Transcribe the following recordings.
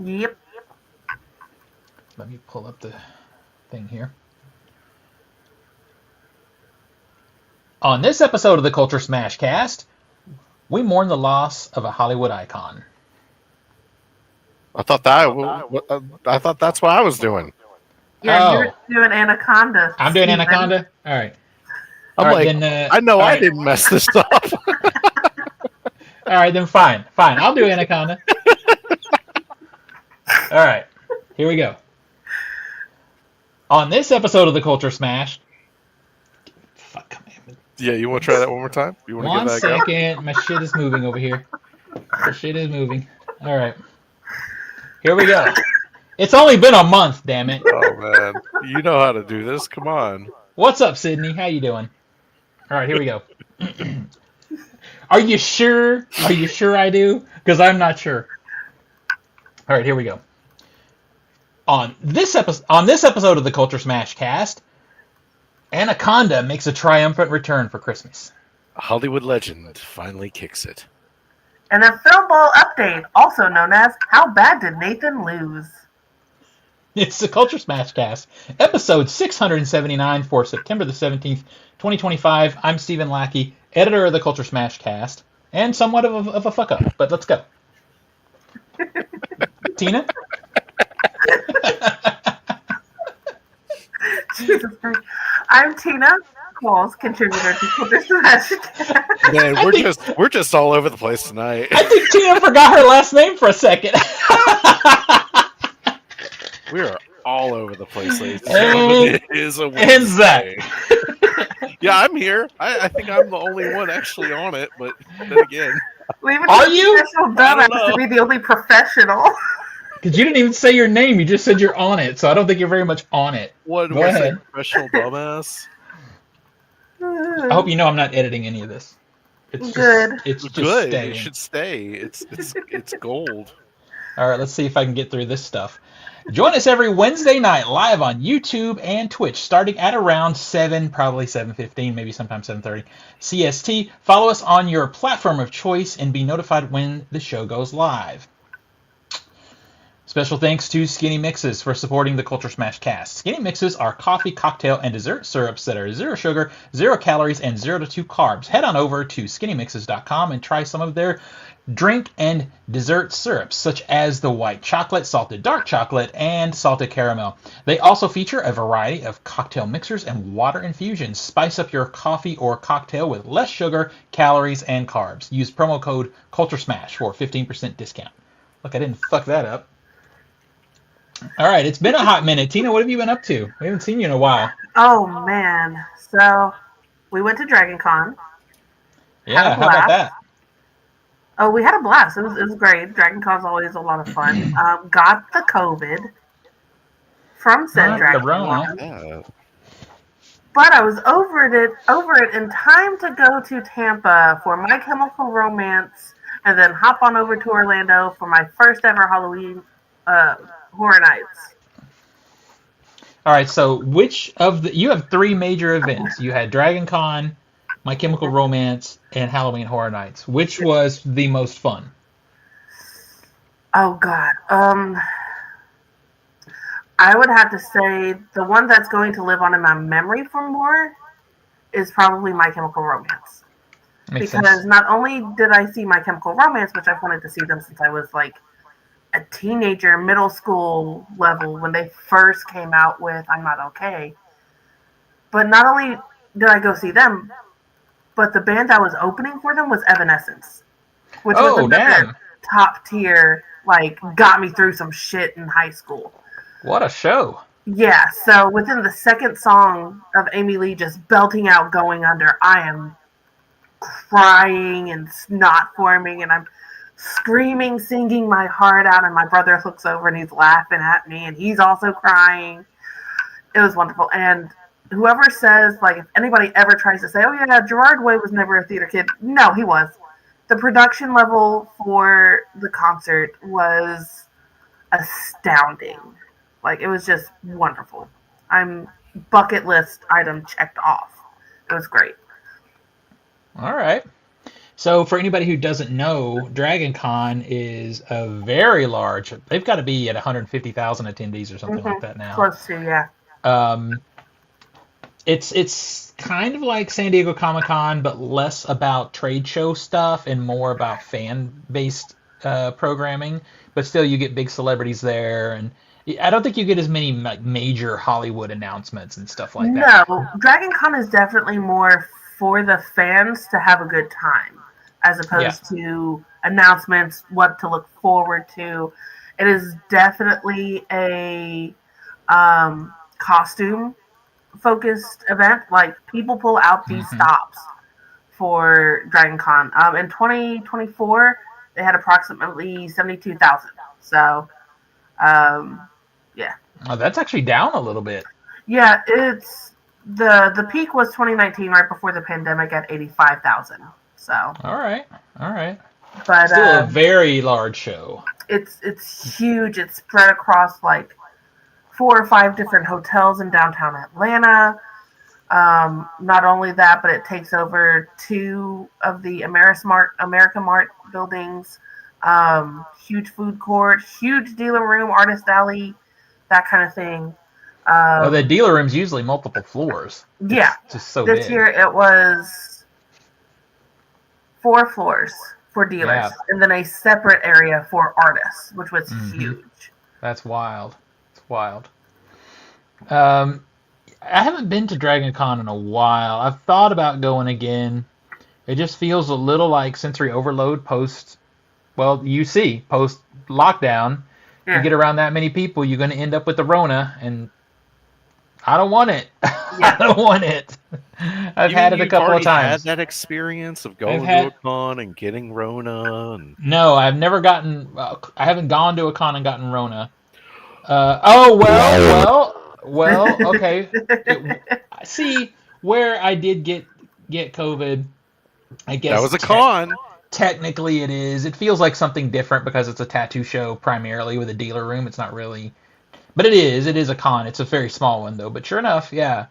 Yep. Let me pull up the thing here. On this episode of the Culture Smash Cast, we mourn the loss of a Hollywood icon. I thought I thought that's what I was doing. Yeah, you're Oh, doing Anaconda, I'm doing Steven. Anaconda? All right. I'm All right, like, then. I know All I right. didn't mess this up. All right, then fine. Fine. I'll do Anaconda. All right. Here we go. On this episode of the Culture Smash. Fuck, man. Yeah, you want to try that one more time? You want to give One that a go? second. My shit is moving over here. My shit is moving. All right. Here we go. It's only been a month, damn it. Oh man, you know how to do this. Come on. What's up, Sydney? How you doing? All right, here we go. Are you sure? Are you sure I do? Because I'm not sure. All right, here we go. On this episode of the Culture Smash Cast, Anaconda makes a triumphant return for Christmas. A Hollywood legend finally kicks it. And a Film Bowl update, also known as How Bad Did Nathan Lose? It's the Culture Smash Cast, episode 679 for September the 17th, 2025. I'm Stephen Lackey, editor of the Culture Smash Cast, and somewhat of a fuck up, but let's go. Tina? Jesus Christ. I'm Tina Qualls, contributor to Culturesmash. Man, we're just all over the place tonight. I think Tina forgot her last name for a second. We are all over the place, ladies. And- It is a and Zach. Wednesday. Yeah, I'm here. I think I'm the only one actually on it, but then again, Leave it Are to you? Special I dumbass don't know. to be the only professional. Because you didn't even say your name, you just said you're on it, so I don't think you're very much on it. what Go was ahead. a professional dumbass? I hope you know I'm not editing any of this. It's Good. Just, it's just Good. staying. It should stay. It's gold. All right, let's see if I can get through this stuff. Join us every Wednesday night live on YouTube and Twitch, starting at around 7, probably 7:15, maybe sometime 7:30 CST. Follow us on your platform of choice and be notified when the show goes live. Special thanks to Skinny Mixes for supporting the Culture Smash Cast. Skinny Mixes are coffee, cocktail, and dessert syrups that are 0 sugar, 0 calories, and 0 to 2 carbs. Head on over to skinnymixes.com and try some of their drink and dessert syrups, such as the white chocolate, salted dark chocolate, and salted caramel. They also feature a variety of cocktail mixers and water infusions. Spice up your coffee or cocktail with less sugar, calories, and carbs. Use promo code CULTURESMASH for a 15% discount. Look, I didn't fuck that up. All right, it's been a hot minute. Tina, what have you been up to? We haven't seen you in a while. Oh, man. So, we went to Dragon Con. Yeah, Had a how about blast. that? Oh, we had a blast. It was great. Dragon Con's always a lot of fun. Got the COVID from said Not the Dragon Rona. Con. Yeah. But I was over it in time to go to Tampa for My Chemical Romance and then hop on over to Orlando for my first ever Halloween Horror Nights. All right, so which of the... You have 3 major events. You had Dragon Con, My Chemical Romance, and Halloween Horror Nights. Which was the most fun? Oh, God. I would have to say the one that's going to live on in my memory for more is probably My Chemical Romance. Makes Because sense. not only did I see My Chemical Romance, which I've wanted to see them since I was like a teenager, middle school level, when they first came out with I'm Not Okay. But not only did I go see them, but the band that was opening for them was Evanescence, which was Oh, another damn. top tier, like, got me through some shit in high school. What a show. Yeah, so within the second song of Amy Lee just belting out Going Under, I am crying and snot forming, and I'm screaming, singing my heart out, and my brother looks over and he's laughing at me, and he's also crying. It was wonderful. And whoever says, like, if anybody ever tries to say, oh yeah, Gerard Way was never a theater kid, no, he was. The production level for the concert was astounding. Like, it was just wonderful. I'm bucket list item checked off. It was great. All right. So for anybody who doesn't know, Dragon Con is a very large. They've got to be at 150,000 attendees or something like that now. Close to, yeah. Um, it's kind of like San Diego Comic Con, but less about trade show stuff and more about fan based programming. But still, you get big celebrities there, and I don't think you get as many like major Hollywood announcements and stuff like that. No, Dragon Con is definitely more for the fans to have a good time, as opposed to announcements, what to look forward to. It is definitely a costume focused event. Like, people pull out these stops for Dragon Con. In 2024, they had approximately 72,000. So, yeah. Oh, that's actually down a little bit. Yeah, it's the peak was 2019, right before the pandemic, at 85,000. So, All right, but still a very large show. it's huge. It's spread across like 4 or 5 different hotels in downtown Atlanta. Not only that, but it takes over 2 of the America Mart buildings. Huge food court, huge dealer room, artist alley, that kind of thing. Well, the dealer room's usually multiple floors. Yeah, It's just so this big. year it was 4 floors for dealers, and then a separate area for artists, which was huge. That's wild. It's wild. I haven't been to Dragon Con in a while. I've thought about going again. It just feels a little like sensory overload post lockdown. Yeah. You get around that many people, you're going to end up with the Rona, and I don't want it. I don't want it. I've had it a couple of times. Had that experience of going to a con and getting Rona? No, I've never gotten. I haven't gone to a con and gotten Rona. Well. Okay. See where I did get COVID. I guess that was a con. Technically, it is. It feels like something different because it's a tattoo show primarily with a dealer room. It's not really, but it is. It is a con. It's a very small one though. But sure enough, yeah,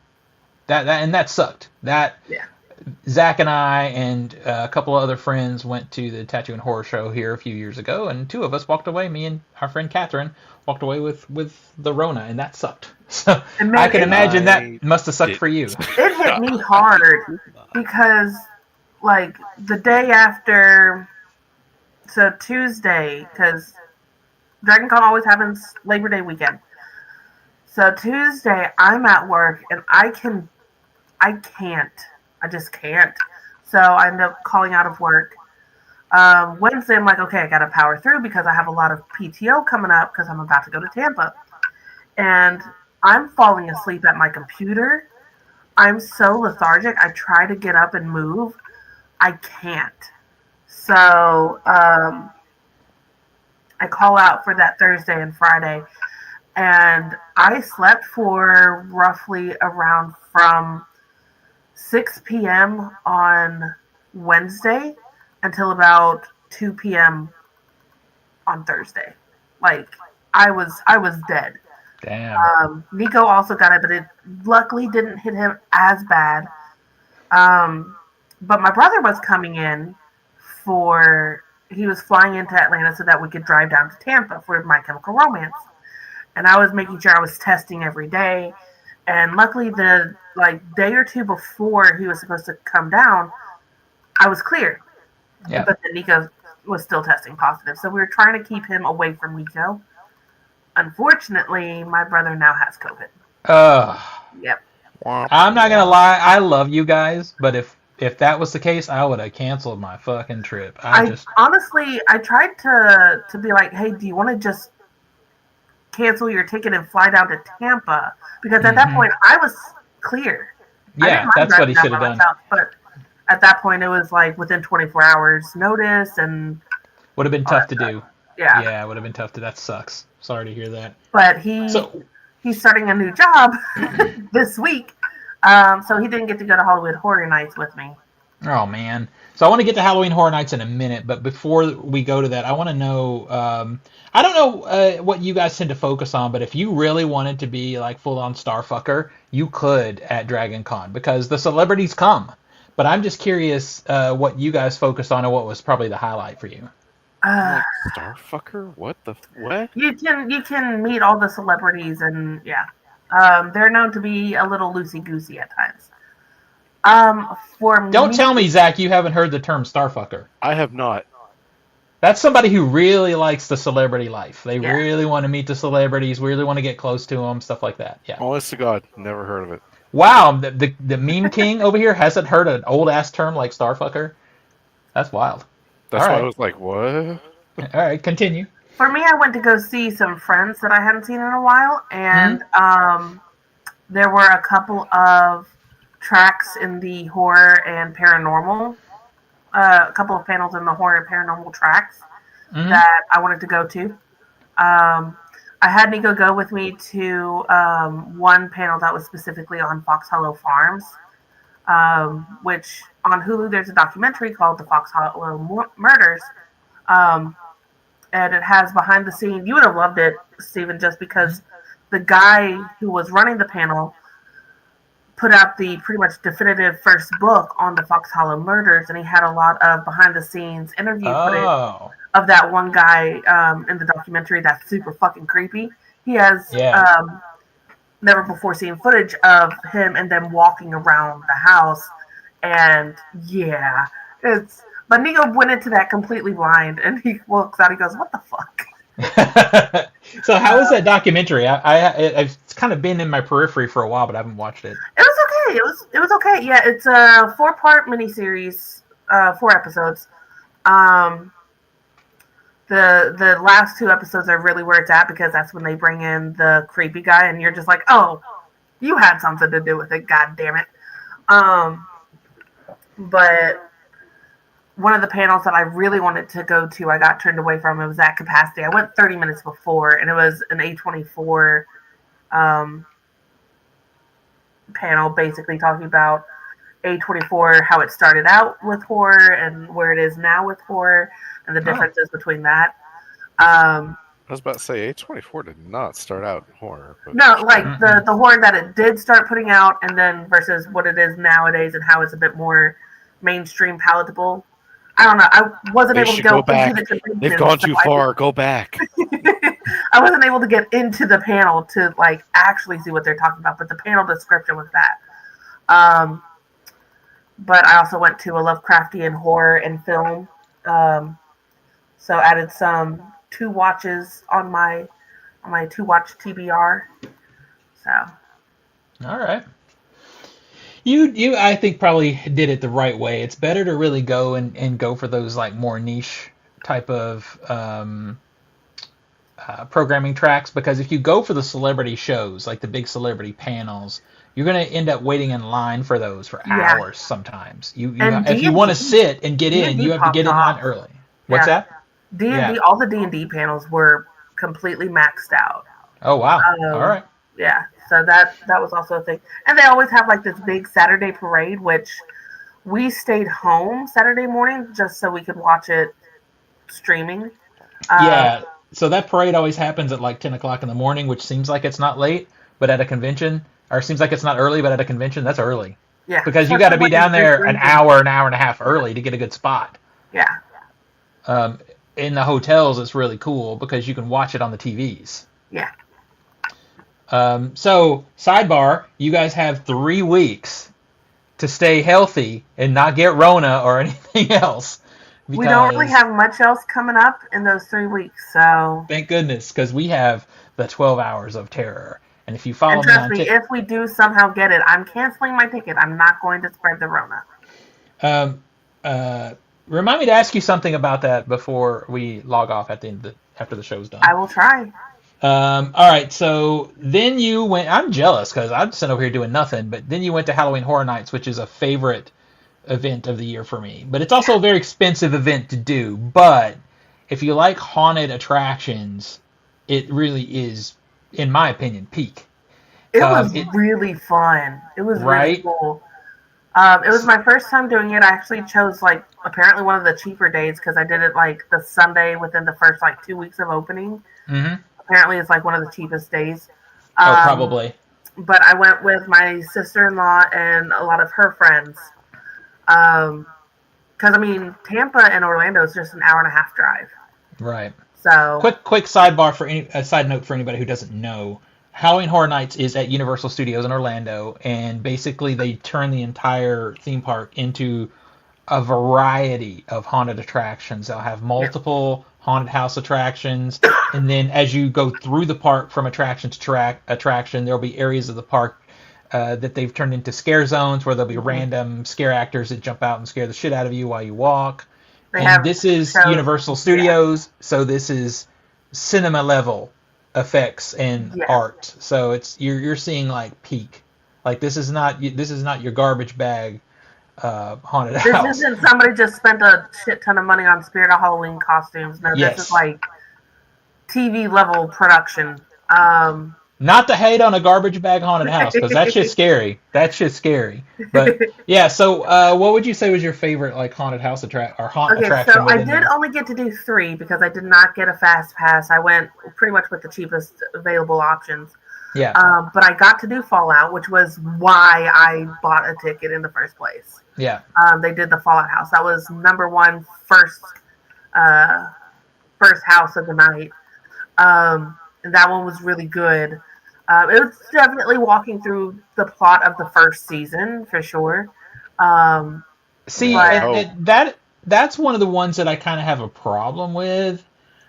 that sucked. Zach and I and a couple of other friends went to the Tattoo and Horror Show here a few years ago, and 2 of us walked away. Me and our friend Catherine walked away with the Rona, and that sucked. So I can imagine that must have sucked for you. It hit me hard because, like, the day after, so Tuesday, because Dragon Con always happens Labor Day weekend. So Tuesday, I'm at work, and I just can't. So I end up calling out of work. Wednesday, I'm like, okay, I got to power through because I have a lot of PTO coming up because I'm about to go to Tampa. And I'm falling asleep at my computer. I'm so lethargic. I try to get up and move. I can't. So I call out for that Thursday and Friday. And I slept for roughly around from 6 p.m. on Wednesday until about 2 p.m. on Thursday. Like, I was dead. Damn. Nico also got it, but it luckily didn't hit him as bad. But my brother was coming in he was flying into Atlanta so that we could drive down to Tampa for My Chemical Romance. And I was making sure I was testing every day. And luckily, the day or 2 before he was supposed to come down, I was clear. Yeah. But then Nico was still testing positive. So we were trying to keep him away from Nico. Unfortunately, my brother now has COVID. Yep. I'm not gonna lie, I love you guys, but if that was the case, I would have canceled my fucking trip. Honestly, I tried to be like, hey, do you want to just cancel your ticket and fly down to Tampa? Because at that point, I was clear. Yeah, that's what he should have done. But at that point, it was like within 24 hours notice, and would have been tough to do. Yeah, it would have been tough to. That sucks. Sorry to hear that. But he's starting a new job this week, so he didn't get to go to Hollywood Horror Nights with me. Oh man! So I want to get to Halloween Horror Nights in a minute, but before we go to that, I want to know. I don't know what you guys tend to focus on, but if you really wanted to be like full on starfucker, you could at Dragon Con because the celebrities come. But I'm just curious what you guys focused on and what was probably the highlight for you. Like Starfucker? What? You can meet all the celebrities, and yeah, they're known to be a little loosey goosey at times. For Don't me, tell me, Zach, you haven't heard the term starfucker. I have not. That's somebody who really likes the celebrity life. They Yeah. really want to meet the celebrities, really want to get close to them, stuff like that. Yeah. Honest to God, never heard of it. Wow, the meme king over here hasn't heard an old ass term like starfucker. That's wild. That's All why right. I was like, what? All right, continue. for me, I went to go see some friends that I hadn't seen in a while, and there were a couple of tracks in the horror and paranormal, a couple of panels in the horror and paranormal tracks that I wanted to go to. I had Nico go with me to one panel that was specifically on Fox Hollow Farms, which on Hulu there's a documentary called The Fox Hollow Murders, and it has behind the scenes. You would have loved it, Stephen, just because the guy who was running the panel put out the pretty much definitive first book on the Fox Hollow Murders, and he had a lot of behind the scenes interview footage of that one guy in the documentary that's super fucking creepy. He has never before seen footage of him and them walking around the house, and yeah, it's. But Nico went into that completely blind, and he looks out. He goes, "What the fuck?" So how was that documentary? It's kind of been in my periphery for a while, but I haven't watched it. It was okay. It was okay. Yeah, it's a 4-part miniseries, 4 episodes. The last 2 episodes are really where it's at because that's when they bring in the creepy guy, and you're just like, oh, you had something to do with it. God damn it. But one of the panels that I really wanted to go to, I got turned away from. It was at capacity. I went 30 minutes before, and it was an A24 panel basically talking about A24, how it started out with horror and where it is now with horror and the differences between that. I was about to say, A24 did not start out in horror. But no, like the horror that it did start putting out, and then versus what it is nowadays and how it's a bit more mainstream palatable. I don't know. I wasn't able to go back. Into the convention. They've gone too far. Go back. I wasn't able to get into the panel to like actually see what they're talking about, but the panel description was that. But I also went to a Lovecraftian horror and film, so added some 2 watches on my 2-watch TBR. So, all right. You I think probably did it the right way. It's better to really go and go for those like more niche type of programming tracks, because if you go for the celebrity shows, like the big celebrity panels, you're going to end up waiting in line for those for hours sometimes. If you want to sit and get in, you have to get in line early. What's that? D&D, all the D&D panels were completely maxed out. Oh wow. All right. Yeah. So that was also a thing. And they always have like this big Saturday parade, which we stayed home Saturday morning just so we could watch it streaming. Yeah. So that parade always happens at like 10 o'clock in the morning, which seems like it's not late, but at a convention, or seems like it's not early, but at a convention, that's early. Yeah. Because you got to be down there an hour and a half early to get a good spot. Yeah. In the hotels, it's really cool because you can watch it on the TVs. Yeah. So, sidebar, you guys have 3 weeks to stay healthy and not get Rona or anything else. We don't really have much else coming up in those 3 weeks, so... Thank goodness, because we have the 12 hours of terror. And if you follow and trust me, if we do somehow get it, I'm canceling my ticket. I'm not going to spread the Rona. Remind me to ask you something about that before we log off at the end after the show's done. I will try. All right, so then you went... I'm jealous because I'm sitting over here doing nothing, but then you went to Halloween Horror Nights, which is a favorite event of the year for me. But it's also a very expensive event to do. But if you like haunted attractions, it really is, in my opinion, peak. It was really fun. It was really cool. It was my first time doing it. I actually chose, like, apparently one of the cheaper days because I did it, like, the Sunday within the first, like, 2 weeks of opening. Mm-hmm. Apparently it's, like, one of the cheapest days. Probably. But I went with my sister-in-law and a lot of her friends. Because I mean, Tampa and Orlando is just an hour and a half drive. Right. So Quick sidebar for a side note for anybody who doesn't know. Halloween Horror Nights is at Universal Studios in Orlando, and basically they turn the entire theme park into a variety of haunted attractions. They'll have yeah, multiple haunted house attractions, and then as you go through the park from attraction to attraction, there'll be areas of the park that they've turned into scare zones where there'll be hmm random scare actors that jump out and scare the shit out of you while you walk. they And have this is shows. Universal Yeah, Studios, so this is cinema level effects and yes. art. So it's you're seeing like peak. Like this is not your garbage bag haunted This house. isn't somebody just spent a shit ton of money on Spirit of Halloween costumes. No, this is Yes. like TV level production. Not to hate on a garbage bag haunted house, because that shit's scary. That shit's scary. But yeah, so what would you say was your favorite like haunted house haunt Okay, attraction so I within did there? only get to do three because I did not get a fast pass. I went pretty much with the cheapest available options. Yeah, But I got to do Fallout, which was why I bought a ticket in the first place. yeah. They did the Fallout house. That was number one uh, first house of the night. And that one was really good. It was definitely walking through the plot of the first season for sure. Um, See, Yeah, I but hope. that's one of the ones that I kind of have a problem with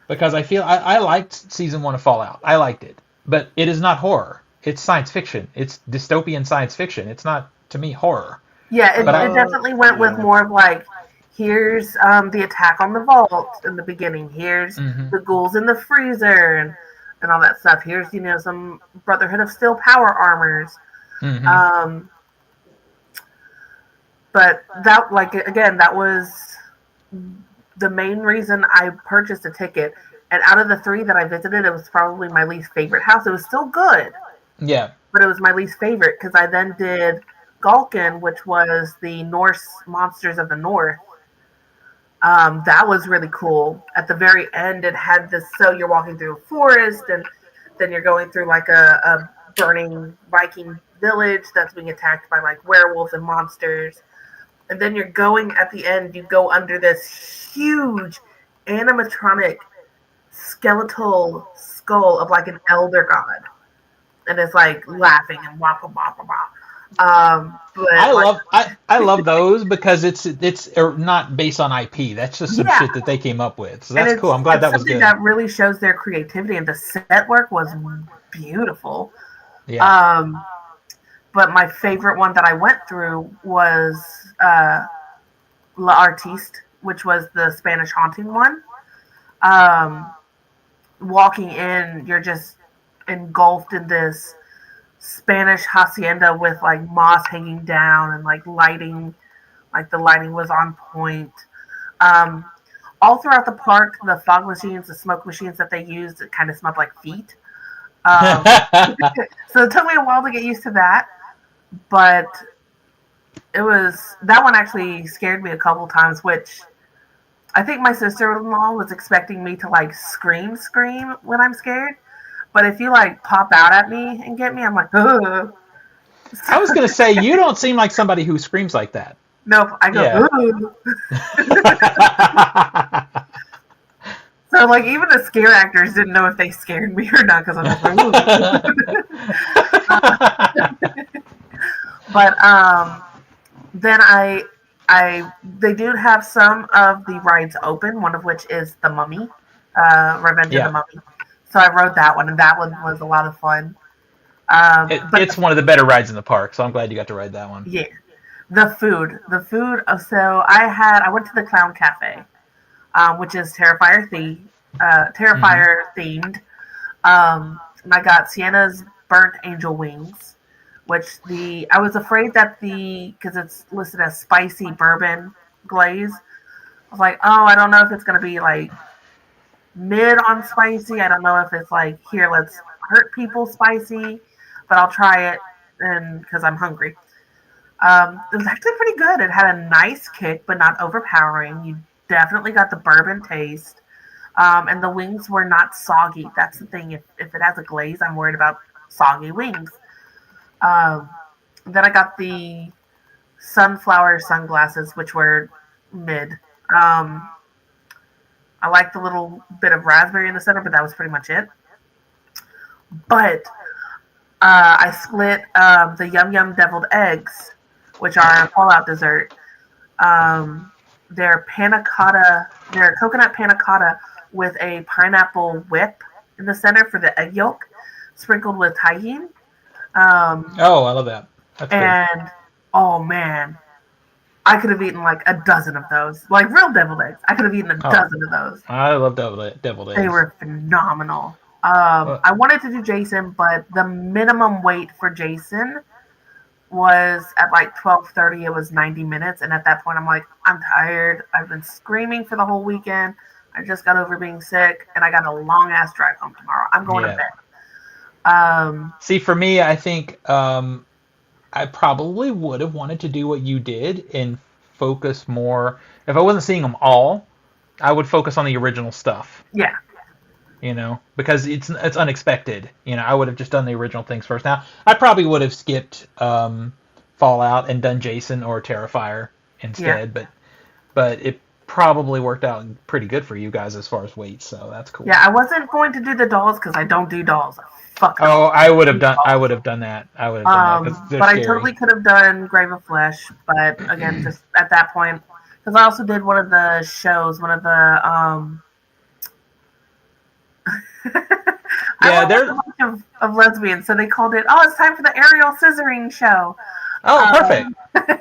because I feel I liked season one of Fallout. I liked it, but it is not horror. It's science fiction. It's dystopian science fiction. It's not to me horror. yeah, But it definitely went with Yeah. more of like, here's the attack on the vault in the beginning. Here's hmm the ghouls in the freezer and all that stuff. Here's some Brotherhood of Steel power armors. hmm Um, but that like again that was the main reason I purchased a ticket. And out of the three that I visited, it was probably my least favorite house. It was still good, Yeah. but it was my least favorite because I then did Galkin, which was the Norse monsters of the North. That was really cool. At the very end, it had this. So you're walking through a forest, and then you're going through like a burning Viking village that's being attacked by like werewolves and monsters. And then you're going at the end. You go under this huge animatronic skeletal skull of like an elder god, and it's like laughing and wah wah wah wah wah. But like, I love those because it's not based on IP. That's just some yeah, shit that they came up with. So and that's cool. I'm glad it's that was something good. that really shows their creativity, and the set work was beautiful. Yeah. Um, but my favorite one that I went through was uh, La Artiste, which was the Spanish haunting one. Um, Walking in, you're just engulfed in this Spanish hacienda with like moss hanging down and like the lighting was on point. Um, all throughout the park, the fog machines, the smoke machines that they used, it kind of smelled like feet. Um, so it took me a while to get used to that, but it was that one actually scared me a couple times, which I think my sister-in-law was expecting me to like scream when I'm scared. But if you like pop out at me and get me, I'm like, ugh. I was gonna say you don't seem like somebody who screams like that. Nope, I go, Yeah. ugh. So like even the scare actors didn't know if they scared me or not because I'm just like, but then I they do have some of the rides open. One of which is the Mummy, Revenge of the Yeah. Mummy. So I rode that one, and that one was a lot of fun. But It's one of the better rides in the park, so I'm glad you got to ride that one. yeah, the food. So I went to the Clown Cafe, which is hmm Terrifier themed. And I got Sienna's burnt angel wings, which the I was afraid that the because it's listed as spicy bourbon glaze. I was like, oh, I don't know if it's gonna be like mid on spicy. I don't know if it's like here, let's hurt people spicy, but I'll try it and because I'm hungry. It was actually pretty good. It had a nice kick, but not overpowering. You definitely got the bourbon taste. And the wings were not soggy. That's the thing. If it has a glaze, I'm worried about soggy wings. Um, then I got the sunflower sunglasses, which were mid. Um, I liked the little bit of raspberry in the center, but that was pretty much it. But I split the Yum Yum deviled eggs, which are a Fallout dessert. Um, they're panna cotta. They're coconut panna cotta with a pineapple whip in the center for the egg yolk, sprinkled with tahini. Oh, I love that. That's good. And oh man, I could have eaten like a dozen of those, like real deviled eggs. I could have eaten a dozen of those. I love deviled eggs. They were phenomenal. Well, I wanted to do Jason, but the minimum wait for Jason was at like 12:30. It was 90 minutes, and at that point, I'm like, I'm tired. I've been screaming for the whole weekend. I just got over being sick, and I got a long ass drive home tomorrow. I'm going to bed. See, for me, I think I probably would have wanted to do what you did and focus more. If I wasn't seeing them all, I would focus on the original stuff. Yeah. Because it's unexpected. I would have just done the original things first. Now, I probably would have skipped Fallout and done Jason or Terrifier instead, but it probably worked out pretty good for you guys as far as weight, so that's cool. Yeah, I wasn't going to do the dolls because I don't do dolls. Fuck. Oh, I would have done that. I would have done that because they're but scary. I totally could have done Grave of Flesh, but again, just at that point, because I also did one of the shows, one of the Yeah, there's a bunch of lesbians, so they called it. Oh, it's time for the aerial scissoring show. Oh, perfect!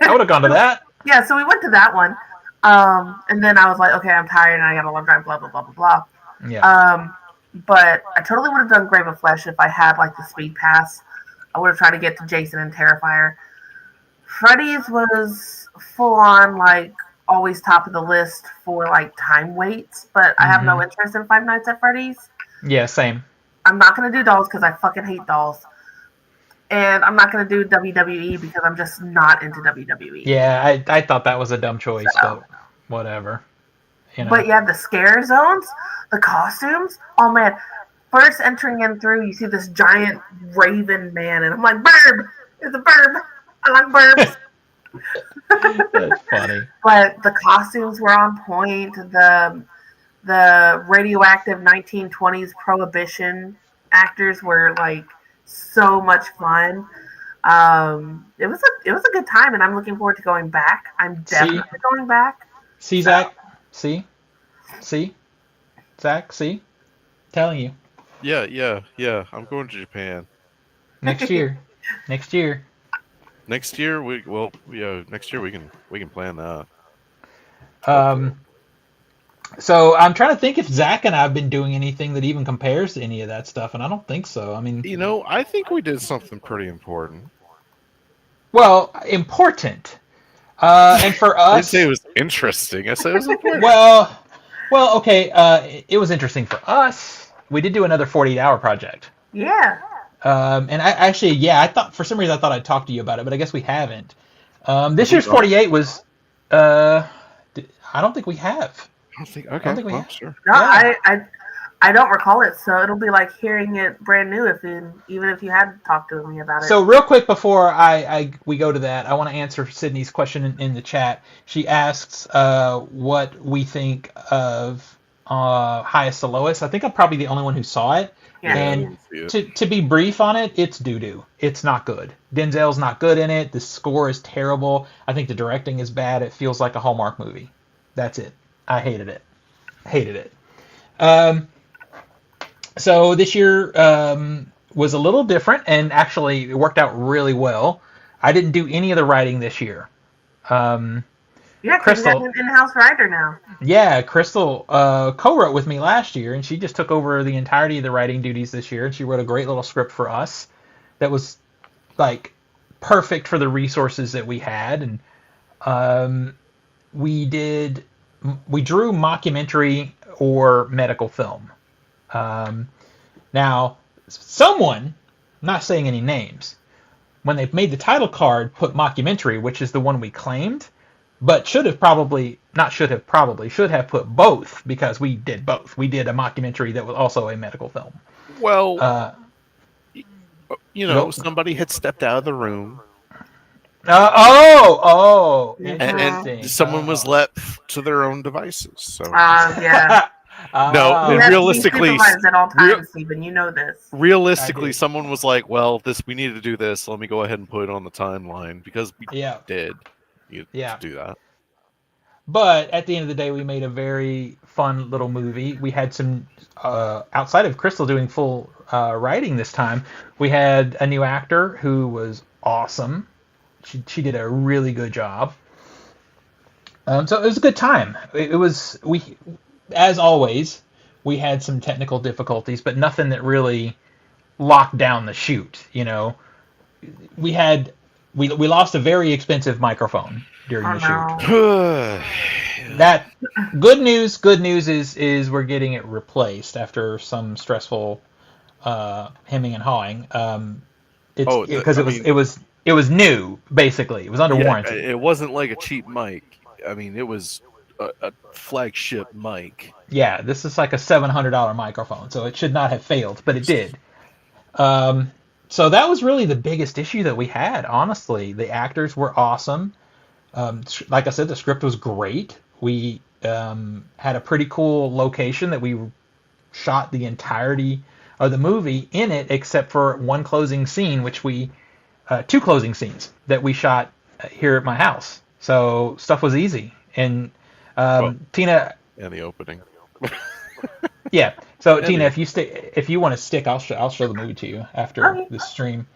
I would have gone to that. Yeah, so we went to that one, and then I was like, okay, I'm tired and I got a long drive, blah blah blah blah blah. Yeah. But I totally would have done Grave of Flesh if I had like the speed pass. I would have tried to get to Jason and Terrifier. Freddy's was full on like always top of the list for like time waits, but I have no interest in Five Nights at Freddy's. Yeah, same. I'm not gonna do dolls because I fucking hate dolls. And I'm not gonna do WWE because I'm just not into WWE. Yeah, I thought that was a dumb choice, but whatever. But yeah, the scare zones, the costumes. Oh man, first entering in through, you see this giant raven man, and I'm like, Burb! It's a Burb! I like Burbs! That's funny. But the costumes were on point. The radioactive 1920s prohibition actors were like so much fun. It was a good time, and I'm looking forward to going back. I'm definitely going back. See, Zach? See? Zach, see? Telling you. Yeah. I'm going to Japan. Next year. Next year we can plan that. So I'm trying to think if Zach and I have been doing anything that even compares to any of that stuff, and I don't think so. I mean, I think we did something pretty important. Well, important. And for us, I didn't say it was interesting. I said it was important. Well, okay. It was interesting for us. We did do another 48-hour project. Yeah. And I thought for some reason I thought I'd talk to you about it, but I guess we haven't. This year's 48 was. I don't think we have. I don't think we have. Sure. No, yeah. I don't recall it, so it'll be like hearing it brand new even if you had talked to me about it. So real quick before we go to that, I want to answer Sydney's question in the chat. She asks what we think of highest to lowest. I think I'm probably the only one who saw it. Yeah. And to be brief on it, it's doo-doo. It's not good. Denzel's not good in it. The score is terrible. I think the directing is bad. It feels like a Hallmark movie. That's it. I hated it. So this year was a little different, and actually it worked out really well. I didn't do any of the writing this year. Yeah, because you got an in-house writer now. Yeah, Crystal co-wrote with me last year, and she just took over the entirety of the writing duties this year, and she wrote a great little script for us that was like perfect for the resources that we had. And we drew mockumentary or medical film. Now, someone, I'm not saying any names, when they made the title card, put mockumentary, which is the one we claimed, but should have put both, because we did both. We did a mockumentary that was also a medical film. Well, somebody had stepped out of the room Interesting. someone was left to their own devices. So Yeah. no, You and have to be realistically, supervised at all times, Stephen. You know this. realistically, someone was like, "Well, we need to do this. Let me go ahead and put it on the timeline because we did need to do that." But at the end of the day, we made a very fun little movie. We had some, outside of Crystal doing full writing this time, we had a new actor who was awesome. She did a really good job. So it was a good time. It was, as always, we had some technical difficulties, but nothing that really locked down the shoot. We had we lost a very expensive microphone during the shoot. That good news is we're getting it replaced after some stressful hemming and hawing. Because it was new, basically. It was under warranty. It wasn't like a cheap mic. I mean, it was a flagship mic. Yeah, this is like a $700 microphone, so it should not have failed, but it did. So that was really the biggest issue that we had, honestly. The actors were awesome. Like I said, the script was great. We had a pretty cool location that we shot the entirety of the movie in it, except for one closing scene, two closing scenes that we shot here at my house. So stuff was easy. And Tina. And the opening. Yeah. So Tina, if you want to stick, I'll show the movie to you after the stream.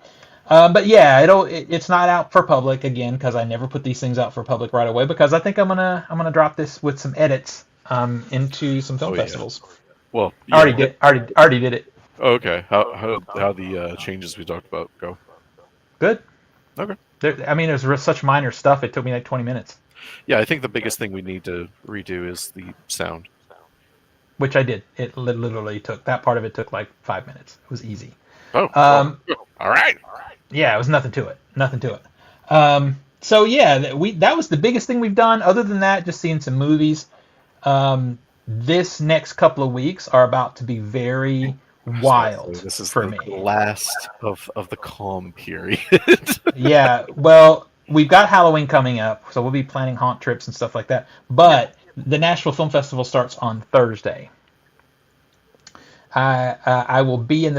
But yeah, it's not out for public again because I never put these things out for public right away because I think I'm gonna drop this with some edits into some film festivals. Well, already did it. Okay, how the changes we talked about go? Good. Okay. There's such minor stuff. It took me like 20 minutes. Yeah, I think the biggest thing we need to redo is the sound. Which I did. It literally that part of it took like 5 minutes. It was easy. Oh. All right. Yeah, it was nothing to it. So yeah, that was the biggest thing we've done. Other than that, just seeing some movies. This next couple of weeks are about to be very wild. This is for the me. Last of the calm period. Yeah, well, we've got Halloween coming up, so we'll be planning haunt trips and stuff like that. But the Nashville Film Festival starts on Thursday. I will be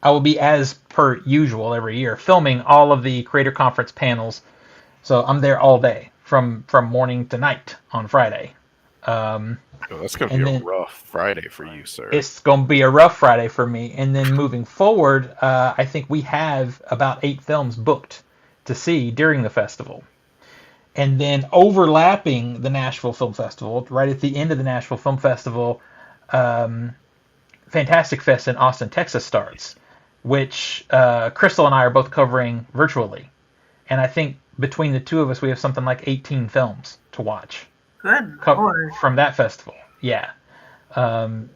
I will be, as per usual every year, filming all of the Creator Conference panels. So I'm there all day, from morning to night on Friday. That's going to be a rough Friday for you, sir. It's going to be a rough Friday for me. And then moving forward, I think we have about 8 films booked to see during the festival. And then overlapping the Nashville Film Festival, right at the end of the Nashville Film Festival, Fantastic Fest in Austin, Texas starts, which Crystal and I are both covering virtually. And I think between the two of us, we have something like 18 films to watch. Good. From that festival. Yeah.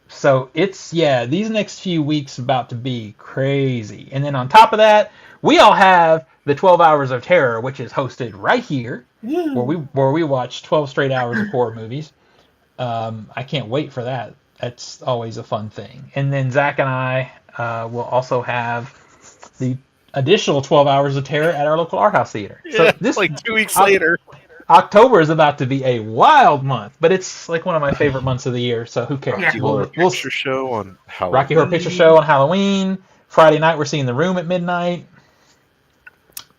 So these next few weeks about to be crazy. And then on top of that, we all have the 12 Hours of Terror, which is hosted right here, where we watch 12 straight hours of horror movies. I can't wait for that. That's always a fun thing. And then Zach and I will also have the additional 12 Hours of Terror at our local art house theater. Yeah, so this like 2 weeks later. October is about to be a wild month, but it's like one of my favorite months of the year, so who cares? Rocky Horror Picture Show on Halloween. Rocky Horror Picture Show on Halloween. Friday night we're seeing The Room at midnight.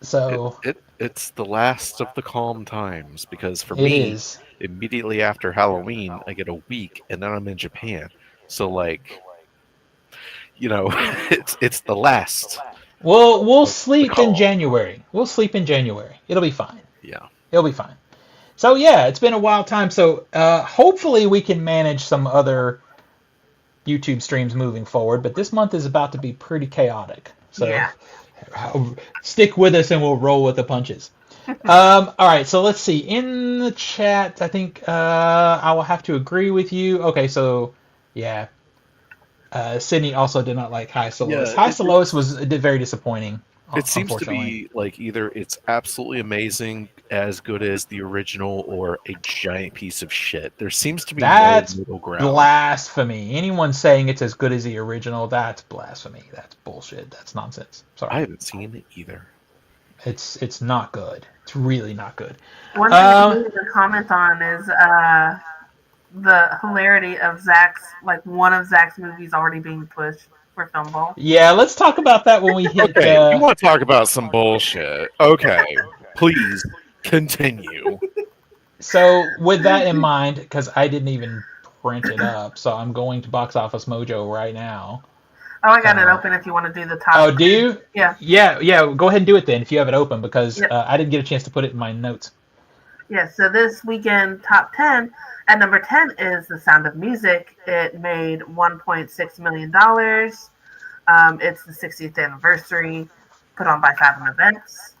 So it's the last of the calm times because for me, immediately after Halloween, I get a week and then I'm in Japan. So it's the last. We'll sleep in January. It'll be fine. Yeah. It'll be fine. So yeah, it's been a wild time. So hopefully we can manage some other YouTube streams moving forward. But this month is about to be pretty chaotic. So stick with us and we'll roll with the punches. All right, so let's see. In the chat, I think I will have to agree with you. Okay, so yeah. Sydney also did not like High Soloist. High Soloist was very disappointing. It seems to be like either it's absolutely amazing, as good as the original, or a giant piece of shit. There seems to be no middle ground. Blasphemy. Anyone saying it's as good as the original, that's blasphemy. That's bullshit. That's nonsense. Sorry. I haven't seen it either. It's not good. It's really not good. One thing I needed to comment on is the hilarity of one of Zach's movies already being pushed for Film Ball. Yeah, let's talk about that when we hit. Okay, you want to talk about some bullshit? Okay, please continue. So with that in mind, because I didn't even print it up, so I'm going to Box Office Mojo right now. Oh, I got it open if you want to do the top. Oh, do you? Yeah. Yeah. Go ahead and do it then if you have it open, because I didn't get a chance to put it in my notes. Yeah, so this weekend top 10, at number 10 is The Sound of Music. It made $1.6 million. It's the 60th anniversary, put on by Fathom Events.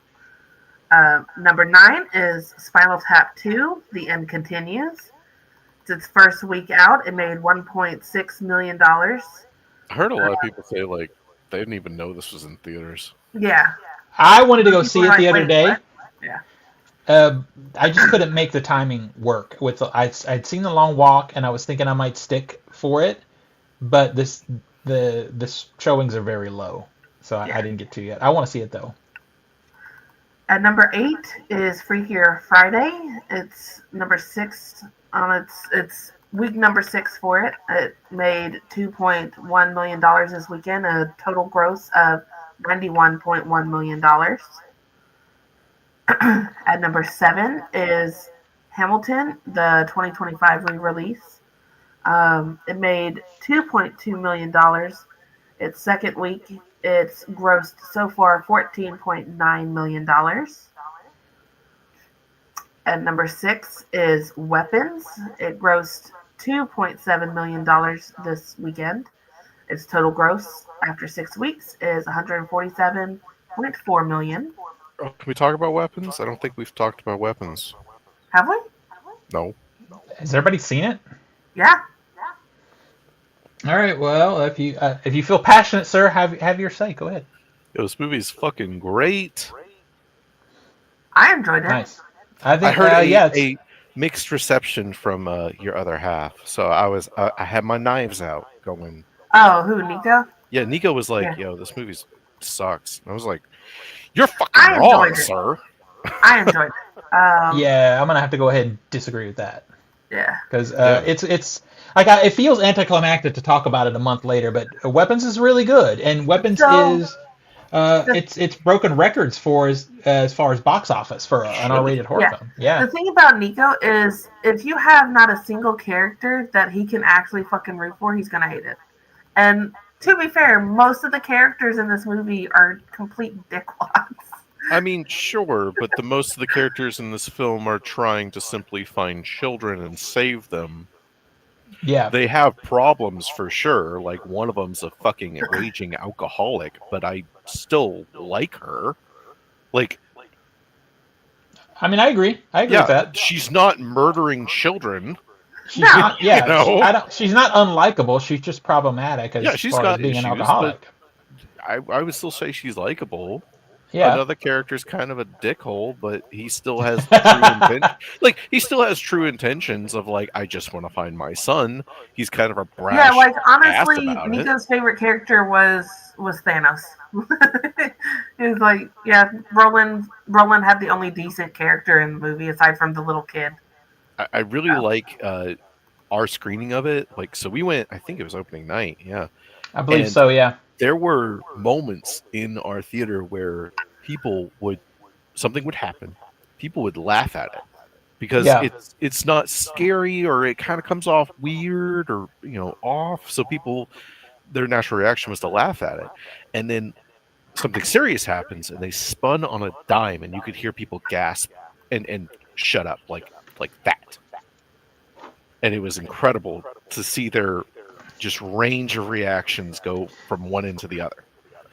Number 9 is Spinal Tap 2, The End Continues. It's its first week out. It made $1.6 million. I heard a lot of people say, like, they didn't even know this was in theaters. Yeah. I wanted to go see it the other day. What? Yeah. I just couldn't make the timing work. I'd seen The Long Walk, and I was thinking I might stick for it, but the showings are very low, so I didn't get to yet. I want to see it though. At number 8 is Freakier Friday. It's number 6 on its week number 6 for it. It made $2.1 million this weekend, a total gross of $91.1 million. At number 7 is Hamilton, the 2025 re-release. It made $2.2 million. Its second week, it's grossed so far $14.9 million. At number 6 is Weapons. It grossed $2.7 million this weekend. Its total gross after 6 weeks is $147.4 million. Can we talk about Weapons? I don't think we've talked about Weapons. Have we? No. Has everybody seen it? Yeah. All right. Well, if you feel passionate, sir, have your say. Go ahead. Yo, this movie's fucking great. I enjoyed it. Nice. I heard a mixed reception from your other half, so I had my knives out going. Oh, who, Nico? Yeah, Nico was like, "Yo, this movie sucks." And I was like, "You're fucking wrong, sir." I enjoyed it. Yeah, I'm gonna have to go ahead and disagree with that. Yeah. Because it's like it feels anticlimactic to talk about it a month later, but Weapons is really good, and Weapons is it's broken records for as far as box office for an R-rated horror film. Yeah. The thing about Nico is if you have not a single character that he can actually fucking root for, he's gonna hate it. And to be fair, most of the characters in this movie are complete dickwads. I mean, sure, but most of the characters in this film are trying to simply find children and save them. Yeah. They have problems for sure. Like, one of them's a fucking raging alcoholic, but I still like her. Like, I mean, I agree with that. She's not murdering children. She's not, you know? She's not unlikable. She's just problematic as she's far got as being issues, an alcoholic. I would still say she's likable. Yeah. Another character's kind of a dickhole, but he still has true intentions. Like, he still has true intentions of, like, I just want to find my son. He's kind of a brash. Yeah, like, honestly, about Nico's favorite character was Thanos. It was like, yeah, Roland had the only decent character in the movie aside from the little kid. I really like our screening of it. Like, so we went, I think it was opening night, yeah. I believe so, yeah. There were moments in our theater where something would happen, people would laugh at it because it's not scary, or it kind of comes off weird or off. So their natural reaction was to laugh at it, and then something serious happens, and they spun on a dime, and you could hear people gasp and shut up like that. And it was incredible to see their just range of reactions go from one end to the other.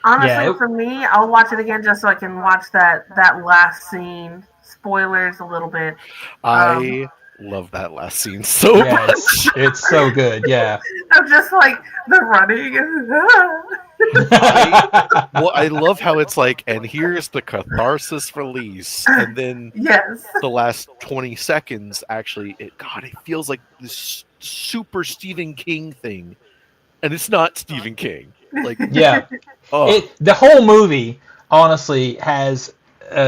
Honestly, for me, I'll watch it again just so I can watch that last scene. Spoilers a little bit. I love that last scene so much. It's so good, yeah. I'm just like, the running. I love how it's like, and here's the catharsis release, and then the last 20 seconds, actually, it feels like this super Stephen King thing, and it's not Stephen King. Like, the whole movie honestly has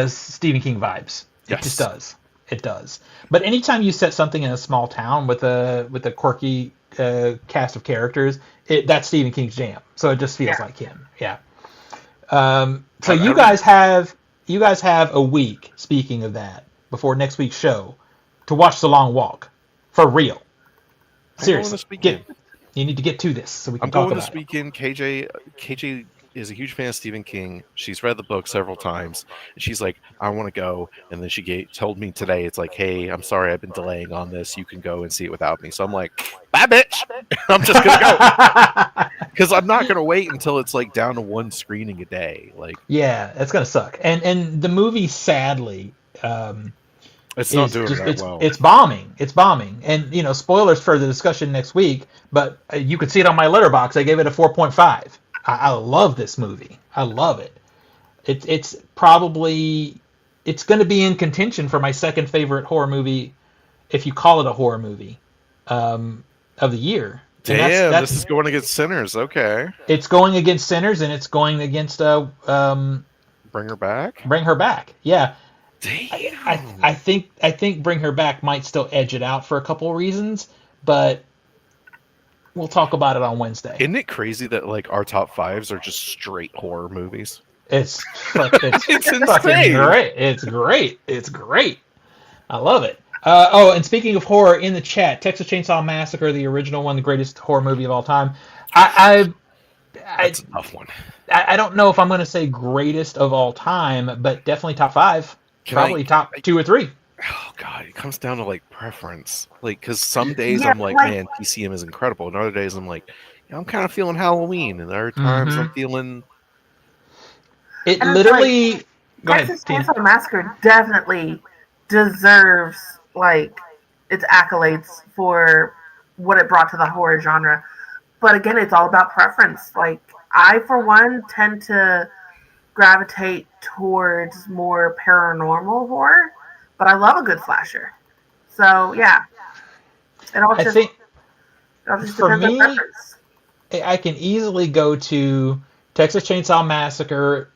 Stephen King vibes. It just Yes. does. It does. But anytime you set something in a small town with a quirky cast of characters, that's Stephen King's jam. So it just feels like him. Yeah. So you guys have a week. Speaking of that, before next week's show, to watch The Long Walk, for real. Seriously, you need to get to this so we can talk about it. I'm going this weekend. KJ is a huge fan of Stephen King. She's read the book several times, and she's like, "I want to go." And then she told me today, it's like, "Hey, I'm sorry, I've been delaying on this. You can go and see it without me." So I'm like, "Bye, bitch! I'm just gonna go." Because I'm not gonna wait until it's like down to one screening a day. Like, yeah, that's gonna suck. And the movie, sadly, it's not doing that well. It's bombing. It's bombing. And spoilers for the discussion next week. But you could see it on my letterbox. I gave it a 4.5. I love this movie. I love it. It's probably going to be in contention for my second favorite horror movie, if you call it a horror movie, of the year. Damn, this is going against Sinners. Okay, it's going against Sinners, and it's going against Bring Her Back. Bring Her Back. Yeah. Damn. I think Bring Her Back might still edge it out for a couple of reasons, but we'll talk about it on Wednesday. Isn't it crazy that like our top fives are just straight horror movies? It's fucking great. It's great. It's great. I love it. And speaking of horror, in the chat, Texas Chainsaw Massacre, the original one, the greatest horror movie of all time. That's a tough one. I don't know if I'm going to say greatest of all time, but definitely top 5. Probably top 2 or 3. Oh God, it comes down to like preference. Like, because some days I'm like, man, TCM is incredible, and other days I'm like, I'm kind of feeling Halloween, and other times I'm feeling. It literally. Texas Chainsaw Massacre definitely deserves like its accolades for what it brought to the horror genre, but again, it's all about preference. Like, I, for one, tend to gravitate towards more paranormal horror, but I love a good slasher. So yeah, I think for me, preference. I can easily go to Texas Chainsaw Massacre,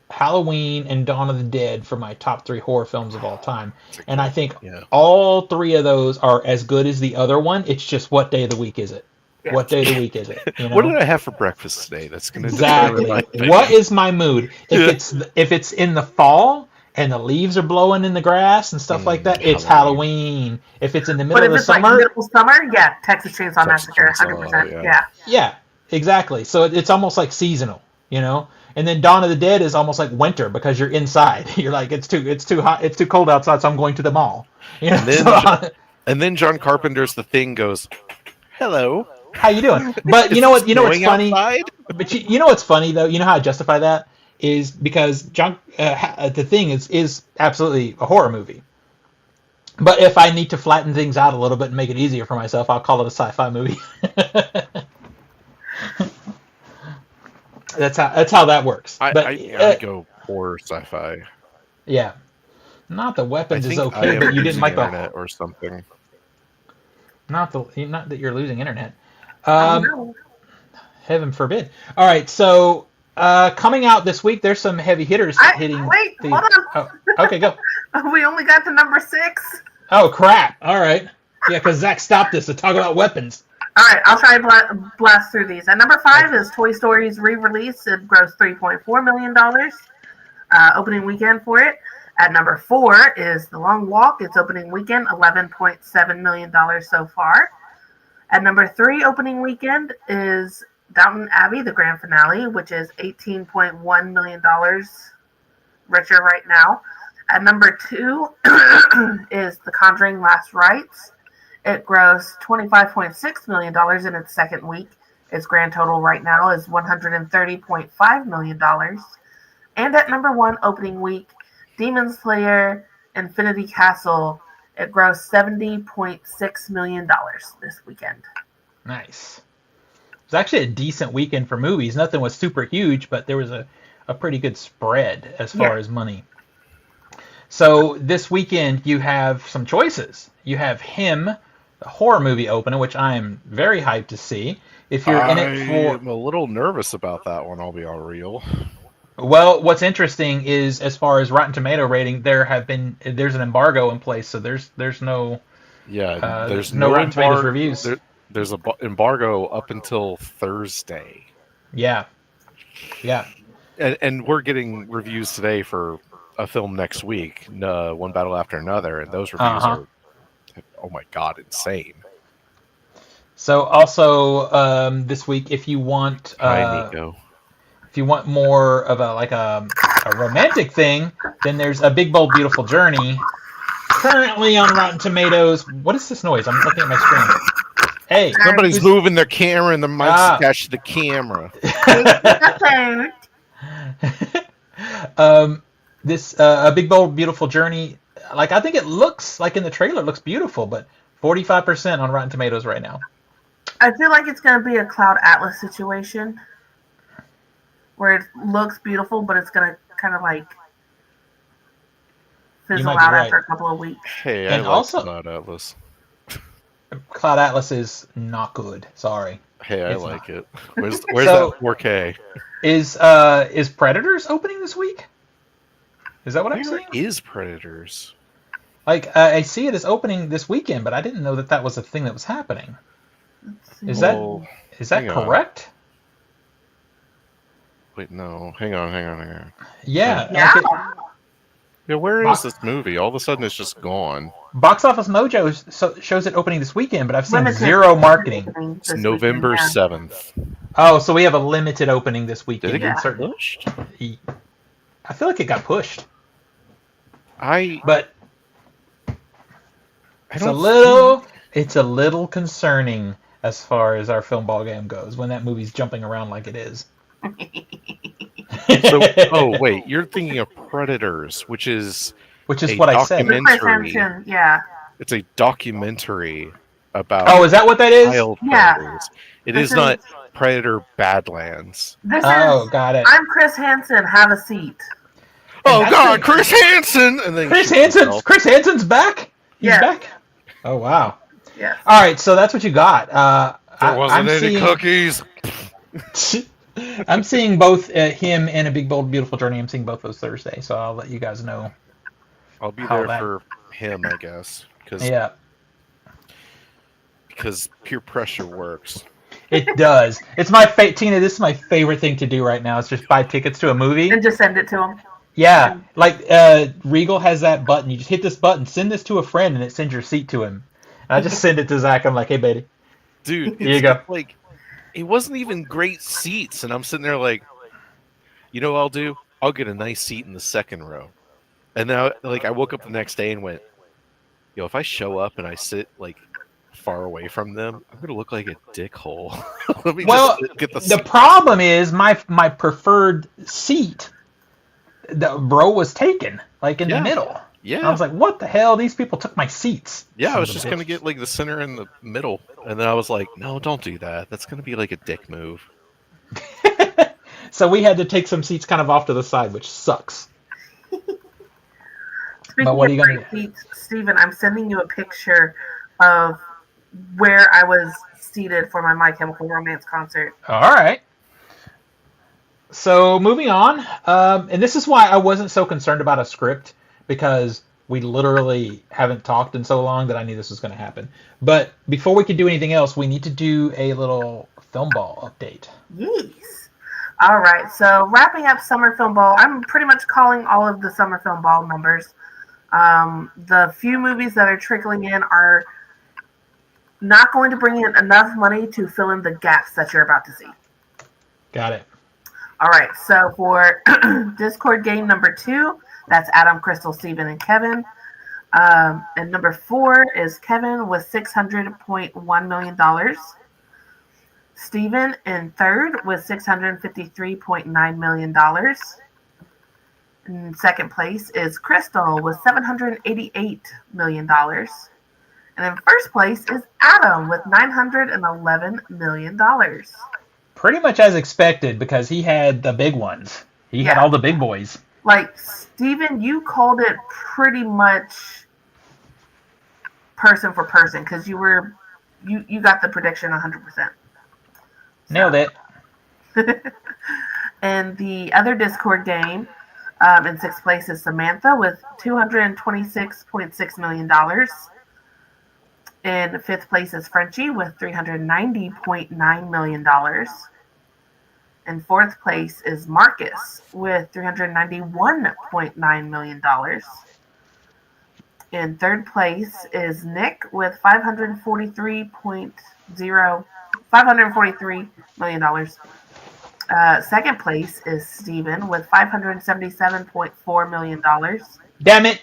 Halloween, and Dawn of the Dead for my top 3 horror films of all time. And I think all 3 of those are as good as the other one. It's just what day of the week is it? Yeah. What day of the week is it? What did I have for breakfast today? That's going to exactly. What is my mood? If it's in the fall and the leaves are blowing in the grass and stuff like that, it's Halloween. If it's in the middle of the summer, like middle summer, Texas Chainsaw Massacre, 100%. Yeah, exactly. So it's almost like seasonal, And then Dawn of the Dead is almost like winter because you're inside. You're like, it's too hot, it's too cold outside, so I'm going to the mall. And then John Carpenter's The Thing goes, hello. How you doing? But you know what's funny? Outside? But you know what's funny though? You know how I justify that is because The Thing is absolutely a horror movie. But if I need to flatten things out a little bit and make it easier for myself, I'll call it a sci-fi movie. That's how that works. I go horror sci-fi. Yeah, not the weapons is okay, but you didn't like the internet or something. Not that you're losing internet. Heaven forbid. All right, so coming out this week, there's some heavy hitters hitting. Wait, hold on. Oh, okay, go. We only got to number 6. Oh crap! All right, yeah, because Zach stopped us to talk about weapons. All right, I'll try and blast through these. At number 5 is Toy Story's re-release. It grossed $3.4 million opening weekend for it. At number 4 is The Long Walk. Its opening weekend, $11.7 million so far. At number 3 opening weekend is Downton Abbey, the grand finale, which is $18.1 million richer right now. At number 2 is The Conjuring Last Rites. It grossed $25.6 million in its second week. Its grand total right now is $130.5 million. And at number 1 opening week, Demon Slayer Infinity Castle. It grossed $70.6 million this weekend. Nice. It was actually a decent weekend for movies. Nothing was super huge, but there was a pretty good spread as far as money. So this weekend you have some choices. You have Him, a horror movie opening, which I am very hyped to see. If you're in it for... I'm a little nervous about that one, I'll be all real. Well, what's interesting is as far as Rotten Tomato rating, there's an embargo in place, so there's no Yeah, there's no no Rotten Tomatoes reviews. there's a embargo up until Thursday. Yeah, yeah. And we're getting reviews today for a film next week, One Battle After Another, and those reviews Uh-huh. are, oh my god, insane. So also this week, Hi, Nico. if you want more of a romantic thing, then there's A Big Bold Beautiful Journey currently on Rotten Tomatoes. What is this noise? I'm looking at my screen. Hey, Somebody's moving their camera and the mic's Ah. attached to the camera. This A Big Bold Beautiful Journey. Like I think it looks like in the trailer, it looks beautiful, but 45% on Rotten Tomatoes right now. I feel like it's going to be a Cloud Atlas situation where it looks beautiful, but it's going to kind of like fizzle out after a couple of weeks. Hey, And I like also- Cloud Atlas. Cloud Atlas is not good. Sorry. Hey, I It's like not. it. Where's So- that 4K? Is Predators opening this week? Is that what I'm Where seeing? is Predators? Like I see it as opening this weekend, but I didn't know that was a thing that was happening. Is that hang on. correct? Wait, no. Hang on. Yeah. Yeah. Yeah, where is this movie? All of a sudden, it's just gone. Box Office Mojo shows it opening this weekend, but I've seen Limited zero marketing. It's November weekend, 7th. Oh, so we have a limited opening this weekend. Did it in get certain- pushed? I feel like it got pushed, I but it's a little concerning as far as our film ball game goes when that movie's jumping around like it is. So, oh wait, you're thinking of Predators, which is Which is a what I said. documentary. Yeah. It's a documentary about Oh, is that what that is? child Yeah. predators. It This is not Predator Badlands. This Oh, is. got it. I'm Chris Hansen. Have a seat. Oh that's God, it. Chris Hansen! And then Chris shoots himself. Hansen's back. He's Yeah. back. Oh wow. Yes. All right, so that's what you got. There wasn't I'm any seeing, cookies. I'm seeing both him and A Big Bold Beautiful Journey. I'm seeing both those Thursday, so I'll let you guys know. I'll be How there that- for him, I guess, Yeah, because peer pressure works. it does. It's my Tina. This is my favorite thing to do right now. Is just buy tickets to a movie. And just send it to him. Yeah, like Regal has that button. You just hit this button, send this to a friend, and it sends your seat to him. And I just send it to Zach. I'm like, hey, baby. Dude, Here you go. Like, it wasn't even great seats, and I'm sitting there like, you know what I'll do? I'll get a nice seat in the second row. And now, like, I woke up the next day and went, yo, if I show up and I sit like far away from them, I'm gonna look like a dickhole. Let me Well, just get the the seat. problem is my preferred seat. The row was taken, like in the middle. Yeah. And I was like, what the hell? These people took my seats. Yeah, I Sons was of just bitches. gonna get like the center and the middle, and then I was like, no, don't do that. That's gonna be like a dick move. So we had to take some seats kind of off to the side, which sucks. Speaking what are you of gonna great seats, Steven, I'm sending you a picture of where I was seated for My Chemical Romance concert. All right. So moving on, and this is why I wasn't so concerned about a script, because we literally haven't talked in so long that I knew this was going to happen. But before we could do anything else, we need to do a little film ball update. Yes. All right. So wrapping up Summer Film Ball, I'm pretty much calling all of the Summer Film Ball numbers. The few movies that are trickling in are not going to bring in enough money to fill in the gaps that you're about to see. Got it. All right. So for Discord game number 2, that's Adam, Crystal, Steven, and Kevin. And number 4 is Kevin with $600.1 million. Steven in third with $653.9 million. In second place is Crystal with $788 million. And in first place is Adam with $911 million. Pretty much as expected, because he had the big ones. He had Yeah. all the big boys. Like, Steven, you called it pretty much person for person, because you got the prediction 100%. Nailed it. And the other Discord game, in sixth place is Samantha with $226.6 million. In fifth place is Frenchie with $390.9 million. In fourth place is Marcus with $391.9 million. In third place is Nick with $543 million. Second place is Steven with $577.4 million. Damn it!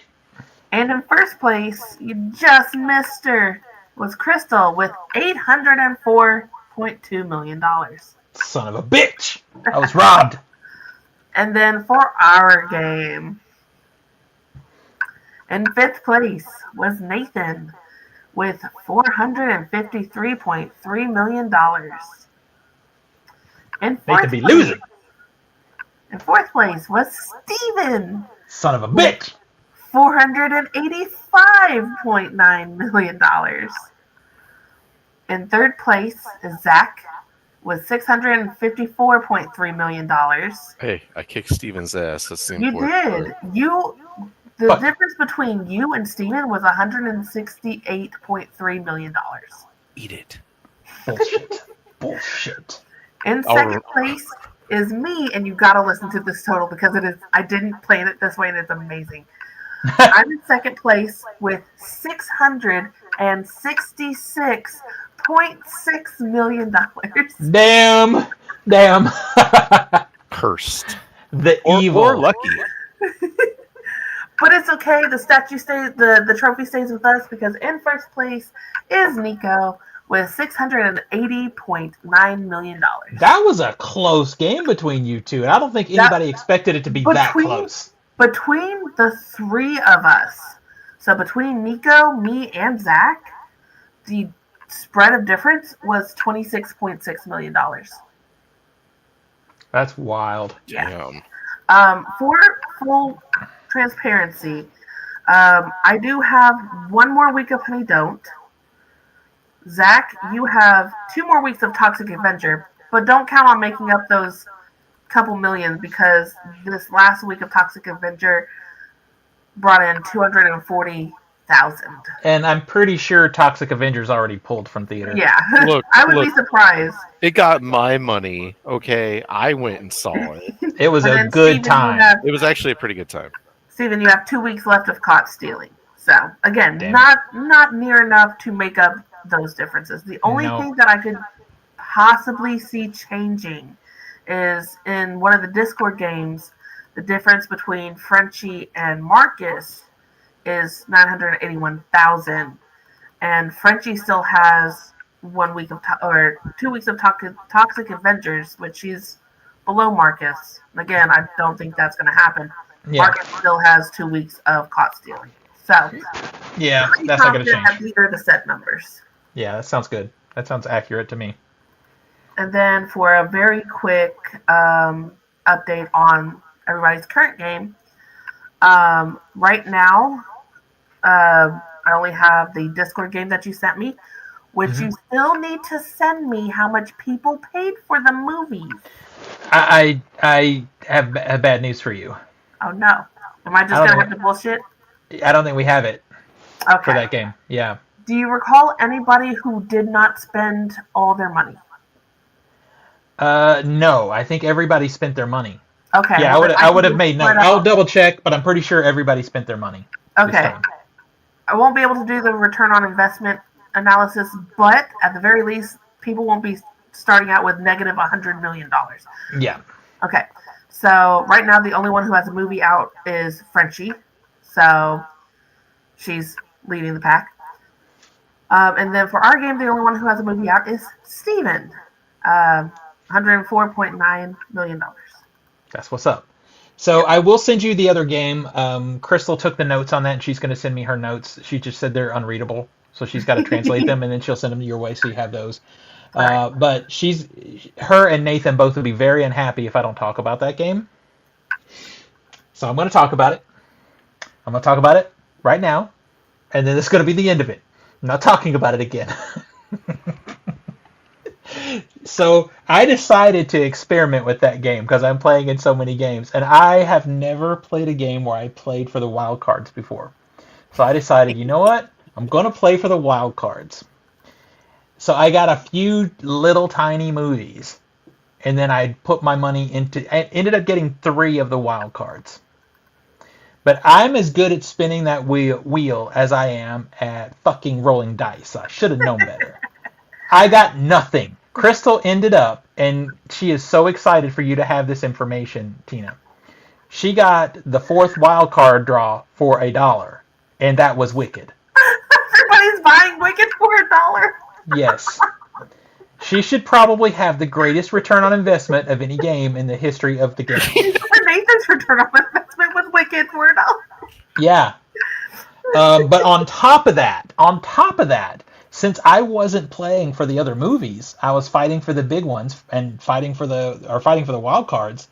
And in first place, you just missed her, was Crystal with $804.2 million. Son of a bitch! I was robbed. And then for our game, in fifth place was Nathan with $453.3 million. Nathan be losing. In fourth place was Steven. Son of a bitch. $485.9 million. In third place is Zach with $654.3 million. Hey, I kicked Steven's ass. That's the You did. The difference between you and Steven was $168.3 million. Eat it. Bullshit. In second place is me, and you gotta listen to this total because it is. I didn't plan it this way, and it's amazing. I'm in second place with $666.6 million. Damn. Cursed. Evil. Or lucky. But it's okay. The statue stays. The trophy stays with us because in first place is Nico with $680.9 million. That was a close game between you two. I don't think anybody expected it to be that close. Between the three of us, so between Nico, me, and Zach, the spread of difference was $26.6 million. That's wild. Yeah. For full transparency, I do have one more week of Honey Don't. Zach, you have 2 more weeks of Toxic Avenger, but don't count on making up those couple million because this last week of Toxic Avenger brought in 240,000. And I'm pretty sure Toxic Avenger's already pulled from theater. Yeah, I would be surprised. It got my money. Okay, I went and saw it. It was a good time. It was actually a pretty good time. Steven, you have 2 weeks left of caught stealing. So again, not near enough to make up those differences. The only thing that I could possibly see changing is in one of the Discord games, the difference between Frenchie and Marcus is 981,000, and Frenchie still has 1 week of 2 weeks of Toxic Avengers, which she's below Marcus. Again, I don't think that's going to happen. Yeah. Marcus still has 2 weeks of caught stealing. So yeah, that's not going to change. These are the set numbers. Yeah, that sounds good. That sounds accurate to me. And then for a very quick update on everybody's current game, right now, I only have the Discord game that you sent me, which you still need to send me how much people paid for the movies. I have bad news for you. Oh, no. Am I just going to have to bullshit? I don't think we have it for that game. Yeah. Do you recall anybody who did not spend all their money? No, I think everybody spent their money. Okay. Yeah, I would have made note. I'll double check, but I'm pretty sure everybody spent their money. Okay. I won't be able to do the return on investment analysis, but at the very least, people won't be starting out with negative $100 million. Yeah. Okay. So right now, the only one who has a movie out is Frenchie. So she's leading the pack. And then for our game, the only one who has a movie out is Steven. $104.9 million. That's what's up. So I will send you the other game. Crystal took the notes on that, and she's going to send me her notes. She just said they're unreadable, so she's got to translate them, and then she'll send them your way so you have those. But her and Nathan both will be very unhappy if I don't talk about that game. So I'm going to talk about it. I'm going to talk about it right now, and then it's going to be the end of it. I'm not talking about it again. So I decided to experiment with that game because I'm playing in so many games, and I have never played a game where I played for the wild cards before. So I decided, you know what? I'm gonna play for the wild cards. So I got a few little tiny movies, and then I put my money into. I ended up getting 3 of the wild cards. But I'm as good at spinning that wheel as I am at fucking rolling dice. I should have known better. I got nothing. Crystal ended up, and she is so excited for you to have this information, Tina. She got the 4th wild card draw for $1, and that was Wicked. Everybody's buying Wicked for $1. Yes. She should probably have the greatest return on investment of any game in the history of the game. Nathan's return on investment was Wicked for $1. Yeah. But on top of that, since I wasn't playing for the other movies, I was fighting for the big ones and fighting for the wild cards.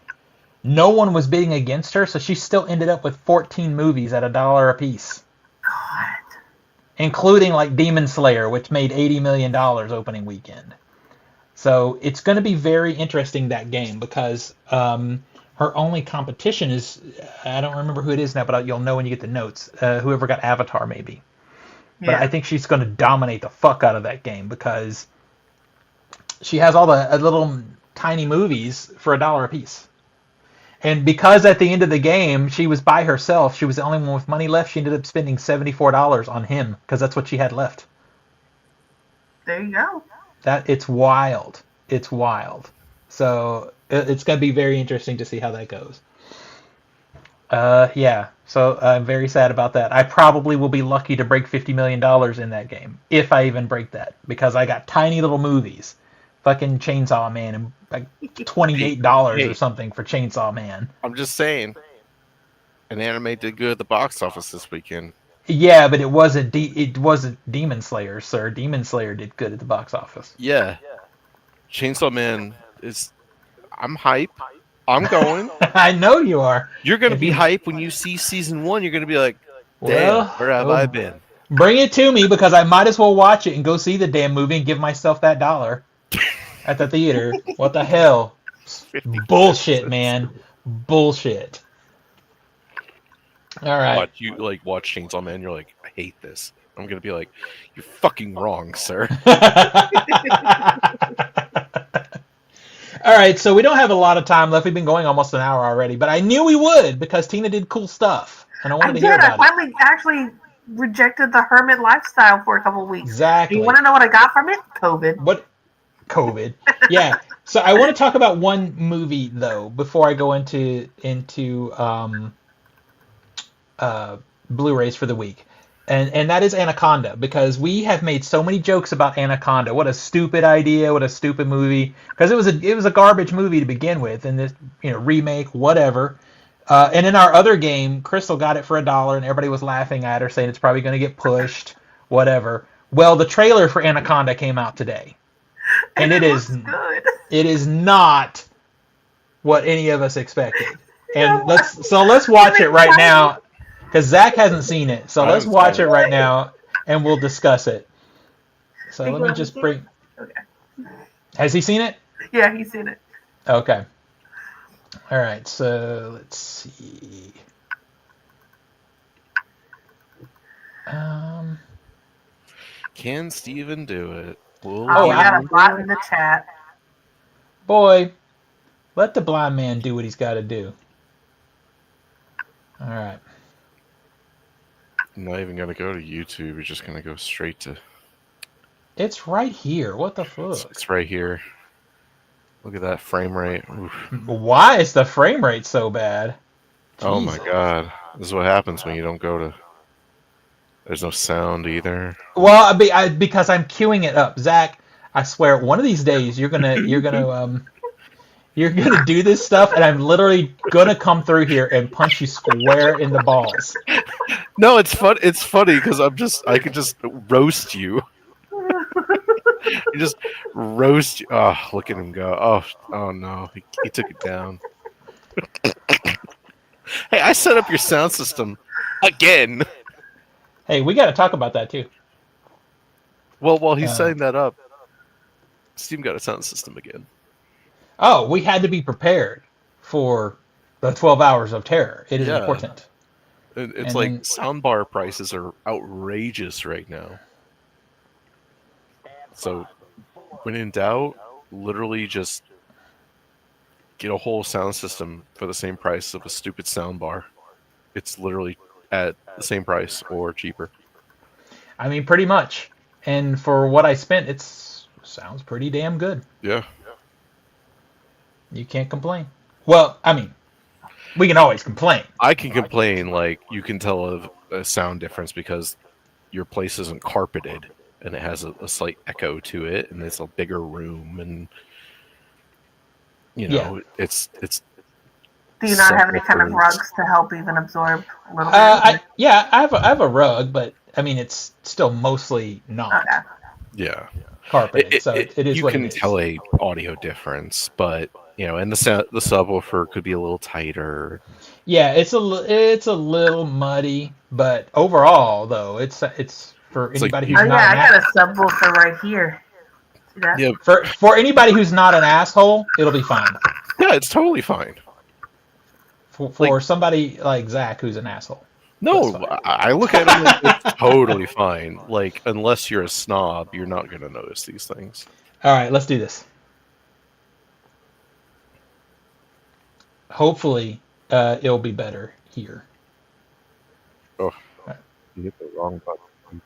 No one was bidding against her, so she still ended up with 14 movies at $1 a piece. God. Including like Demon Slayer, which made $80 million opening weekend. So it's going to be very interesting, that game, because her only competition is, I don't remember who it is now, but you'll know when you get the notes, whoever got Avatar maybe. But Yeah. I think she's going to dominate the fuck out of that game because she has all the little tiny movies for $1 a piece. And because at the end of the game she was by herself, she was the only one with money left, she ended up spending $74 on him because that's what she had left. There you go. It's wild. It's wild. So it's going to be very interesting to see how that goes. Yeah. So I'm very sad about that. I probably will be lucky to break $50 million in that game, if I even break that, because I got tiny little movies. Fucking Chainsaw Man and like $28 or something for Chainsaw Man. I'm just saying, an anime did good at the box office this weekend. Yeah, but it wasn't Demon Slayer, sir. Demon Slayer did good at the box office. Yeah. Chainsaw Man is... I'm hype. I'm going. I know you are. You're going to be hype when you see season 1. You're going to be like, damn, Well, where have I been? Bring it to me, because I might as well watch it and go see the damn movie and give myself that $1 at the theater. What the hell? Bullshit, man. Bullshit. All right. Watch Chainsaw Man. You're like, I hate this. I'm gonna be like, you're fucking wrong, sir. All right, so we don't have a lot of time left. We've been going almost an hour already, but I knew we would because Tina did cool stuff, and I wanted to hear about I finally actually rejected the hermit lifestyle for a couple of weeks. Exactly. You want to know what I got from it? COVID. What? COVID. Yeah. So I want to talk about one movie though before I go into Blu-rays for the week. And that is Anaconda, because we have made so many jokes about Anaconda. What a stupid idea, what a stupid movie. Because it was a garbage movie to begin with, and this remake, whatever. And in our other game, Crystal got it for $1, and everybody was laughing at her, saying it's probably going to get pushed, whatever. Well, the trailer for Anaconda came out today, and it is good. It is not what any of us expected. And let's watch it right now. Because Zach hasn't seen it, so let's watch it right now, and we'll discuss it. So let me just bring... Okay. Has he seen it? Yeah, he's seen it. Okay. All right, so let's see. Can Steven do it? We got a bot in the chat. Boy, let the blind man do what he's got to do. All right. I'm not even going to go to YouTube. You're just going to go straight to... It's right here. What the fuck? It's right here. Look at that frame rate. Oof. Why is the frame rate so bad? Oh my god. This is what happens when you don't go to... There's no sound either. Well, because I'm queuing it up. Zach, I swear, one of these days you're gonna do this stuff, and I'm literally gonna come through here and punch you square in the balls. No, it's fun. It's funny because I could just roast you. You just roast you. Oh, look at him go. Oh no, he took it down. Hey, I set up your sound system again. Hey, we got to talk about that too. Well, while he's setting that up, Steam got a sound system again. Oh, we had to be prepared for the 12 hours of terror. It is important. It's like soundbar prices are outrageous right now. So, when in doubt, literally just get a whole sound system for the same price of a stupid soundbar. It's literally at the same price or cheaper. I mean, pretty much. And for what I spent, it sounds pretty damn good. Yeah. You can't complain. Well, I mean, we can always complain. I can complain, like, you can tell a sound difference because your place isn't carpeted and it has a slight echo to it and it's a bigger room and, you know, it's Do you not have any kind of rugs to help even absorb a little bit? I have a rug, but I mean it's still mostly not. Okay. Yeah. Carpeted, so it is you what can it is. tell a audio difference, but you know, and the subwoofer could be a little tighter. Yeah, it's a little muddy, but overall though, it's for anybody who's not. Oh yeah, I got a subwoofer right here. See that? Yeah. For anybody who's not an asshole, it'll be fine. Yeah, it's totally fine. For somebody like Zach who's an asshole. No, I look at it like it's totally fine. Like, unless you're a snob, you're not going to notice these things. All right, let's do this. Hopefully, it'll be better here. Oh, you hit the wrong button.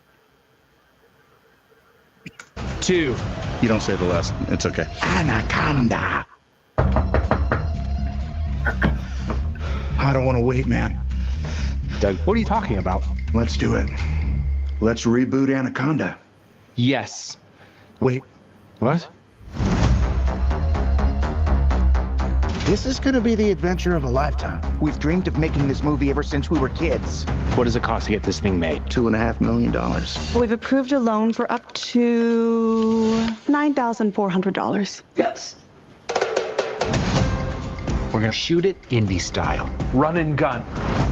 2. You don't say the last. It's okay. Anaconda. I don't want to wait, man. Doug, what are you talking about? Let's do it. Let's reboot Anaconda. Yes. Wait. What? This is going to be the adventure of a lifetime. We've dreamed of making this movie ever since we were kids. What does it cost to get this thing made? $2.5 million. We've approved a loan for up to $9,400. Yes. We're gonna shoot it indie style. Run and gun.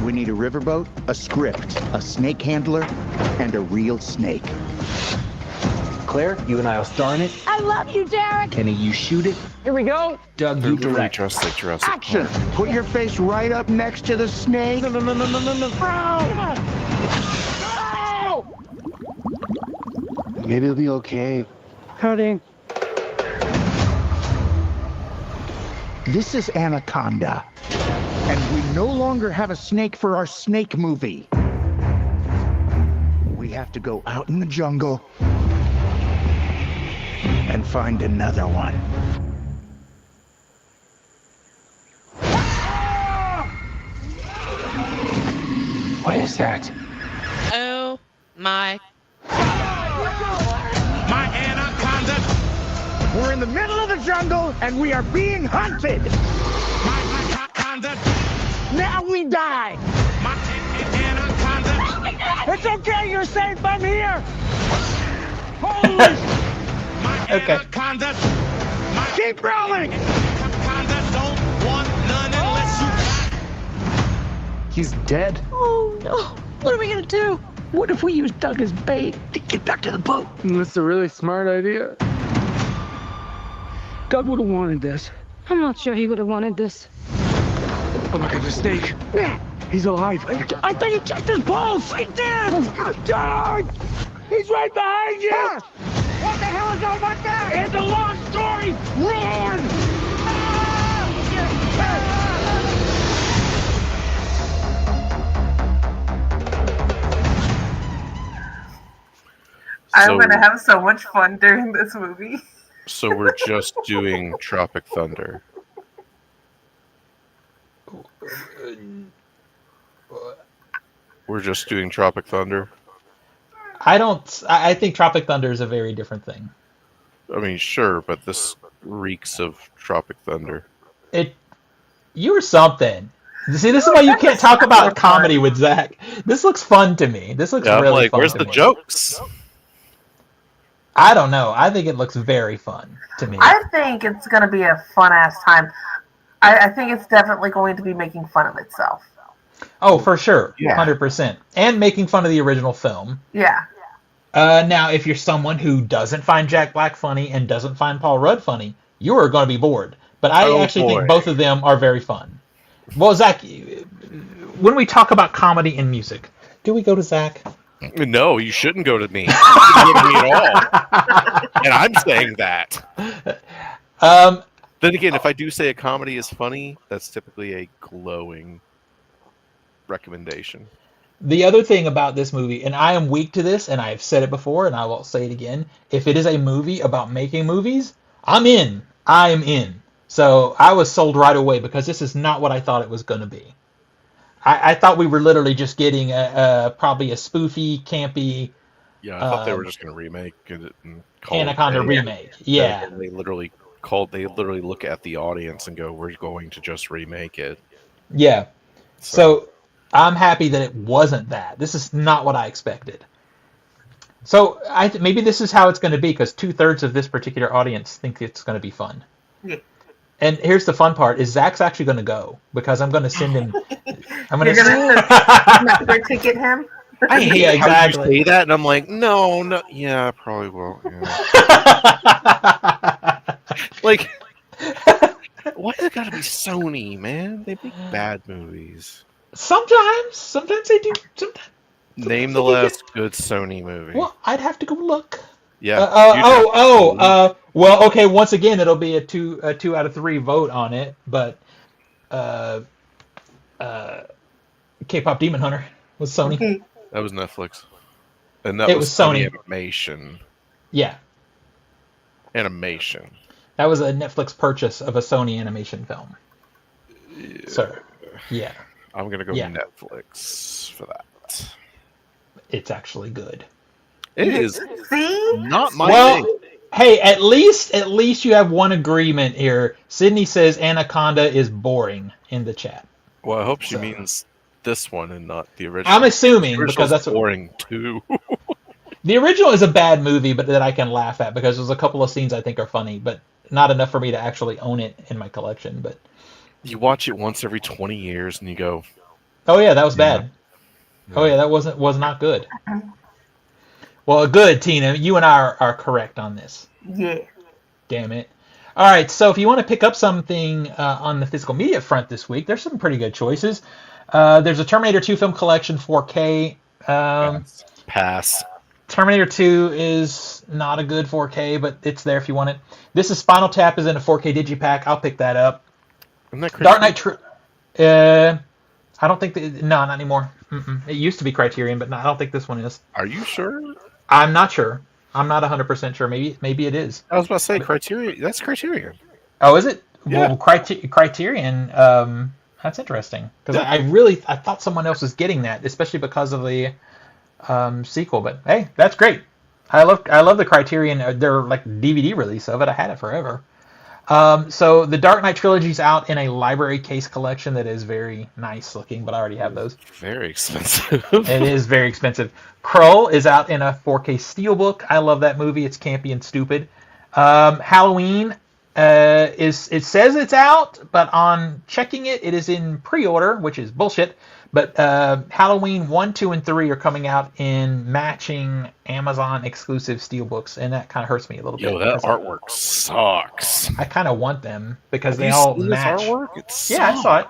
We need a riverboat, a script, a snake handler, and a real snake. Claire, you and I will star in it. I love you, Derek. Kenny, you shoot it. Here we go. Doug, you direct. Just like Jurassic Action! Put your face right up next to the snake. No. Maybe it'll be okay. Howdy. This is Anaconda, and we no longer have a snake for our snake movie. We have to go out in the jungle and find another one. What is that? Oh my. My Anaconda! We're in the middle of the jungle, and we are being hunted! My Anaconda! Now we die! My Anaconda! It's okay, you're safe, I'm here! Holy My Anaconda! Keep rolling! Anaconda don't want none unless you... He's dead. Oh no. What are we gonna do? What if we use Doug as bait to get back to the boat? That's a really smart idea. Doug would have wanted this. I'm not sure he would have wanted this. Oh my god, the snake. Yeah. He's alive. I thought you checked his pulse! He did! Doug! He's right behind you! What the hell is going on there? It's a long story! Run! I'm going to have so much fun during this movie. So we're just doing Tropic Thunder. We're just doing Tropic Thunder. I think Tropic Thunder is a very different thing. I mean, sure, but this reeks of Tropic Thunder. You're something. See, this is why you can't talk about comedy with Zach. This looks fun to me. This looks really fun. Where's to the me. jokes? I don't know. I think it looks very fun to me. I think it's going to be a fun-ass time. I think it's definitely going to be making fun of itself. Oh, for sure. Yeah. 100%. And making fun of the original film. Yeah. Now, if you're someone who doesn't find Jack Black funny and doesn't find Paul Rudd funny, you are going to be bored. But I actually think both of them are very fun. Well, Zach, when we talk about comedy and music, do we go to Zach? No, you shouldn't go to me. You shouldn't go to me at all. And I'm saying that. Then again, if I do say a comedy is funny, that's typically a glowing recommendation. The other thing about this movie, and I am weak to this, and I've said it before, and I will say it again, if it is a movie about making movies, I'm in. I am in. So I was sold right away because this is not what I thought it was going to be. I thought we were literally just getting probably a spoofy, campy. Yeah, I thought they were just going to remake it and call Anaconda it remake. Yeah, they literally look at the audience and go, "We're going to just remake it." Yeah. So I'm happy that it wasn't that. This is not what I expected. So maybe this is how it's going to be because 2/3 of this particular audience think it's going to be fun. Yeah. And here's the fun part: is Zach's actually going to go because I'm going to send him. I'm going You're to going to ticket him? I hate Yeah, how exactly. you say that, and I'm like, no, yeah, I probably will. Yeah. Like, why does it got to be Sony, man? They make bad movies. Sometimes they do. Sometimes Name the last good Sony movie. Well, I'd have to go look. Yeah. Well, okay. Once again, it'll be a 2 out of 3 vote on it, but K-pop Demon Hunter was Sony. That was Netflix, and that It was was Sony. Animation. Yeah, Animation. that was a Netflix purchase of a Sony animation film. So, yeah, I'm gonna go Netflix for that. It's actually good. It is. See? Not my thing. Hey, at least you have one agreement here. Sydney says Anaconda is boring in the chat. Well, I hope she means this one and not the original. I'm assuming because that's boring too. The original is a bad movie, but that I can laugh at because there's a couple of scenes I think are funny, but not enough for me to actually own it in my collection. But you watch it once every 20 years and you go, "Oh yeah, that was bad. Oh yeah, that was not good." Well, good, Tina. You and I are correct on this. Yeah. Damn it. All right, so if you want to pick up something on the physical media front this week, there's some pretty good choices. There's a Terminator 2 film collection 4K. Pass. Terminator 2 is not a good 4K, but it's there if you want it. This is Spinal Tap is in a 4K digipack. I'll pick that up. Isn't that Dark Knight I don't think no, not anymore. It used to be Criterion, but no, I don't think this one is. Are you sure? I'm not sure. I'm not 100% sure. Maybe it is. I was about to say Criterion. That's Criterion. Oh, is it? Yeah. Well, Criterion. That's interesting because I thought someone else was getting that, especially because of the sequel. But hey, that's great. I love the Criterion. Their like DVD release of it. I had it forever. So the Dark Knight trilogy is out in a library case collection that is very nice looking, but I already have those. Very expensive. It is very expensive. Krull is out in a 4K steelbook. I love that movie. It's campy and stupid. Halloween it says it's out, but on checking it is in pre-order, which is bullshit. But Halloween 1, 2, and 3 are coming out in matching Amazon exclusive steelbooks, and that kind of hurts me a little bit. Yo, that artwork sucks. I kind of want them because Have they you all seen match. This artwork? It sucks. Yeah, I saw it.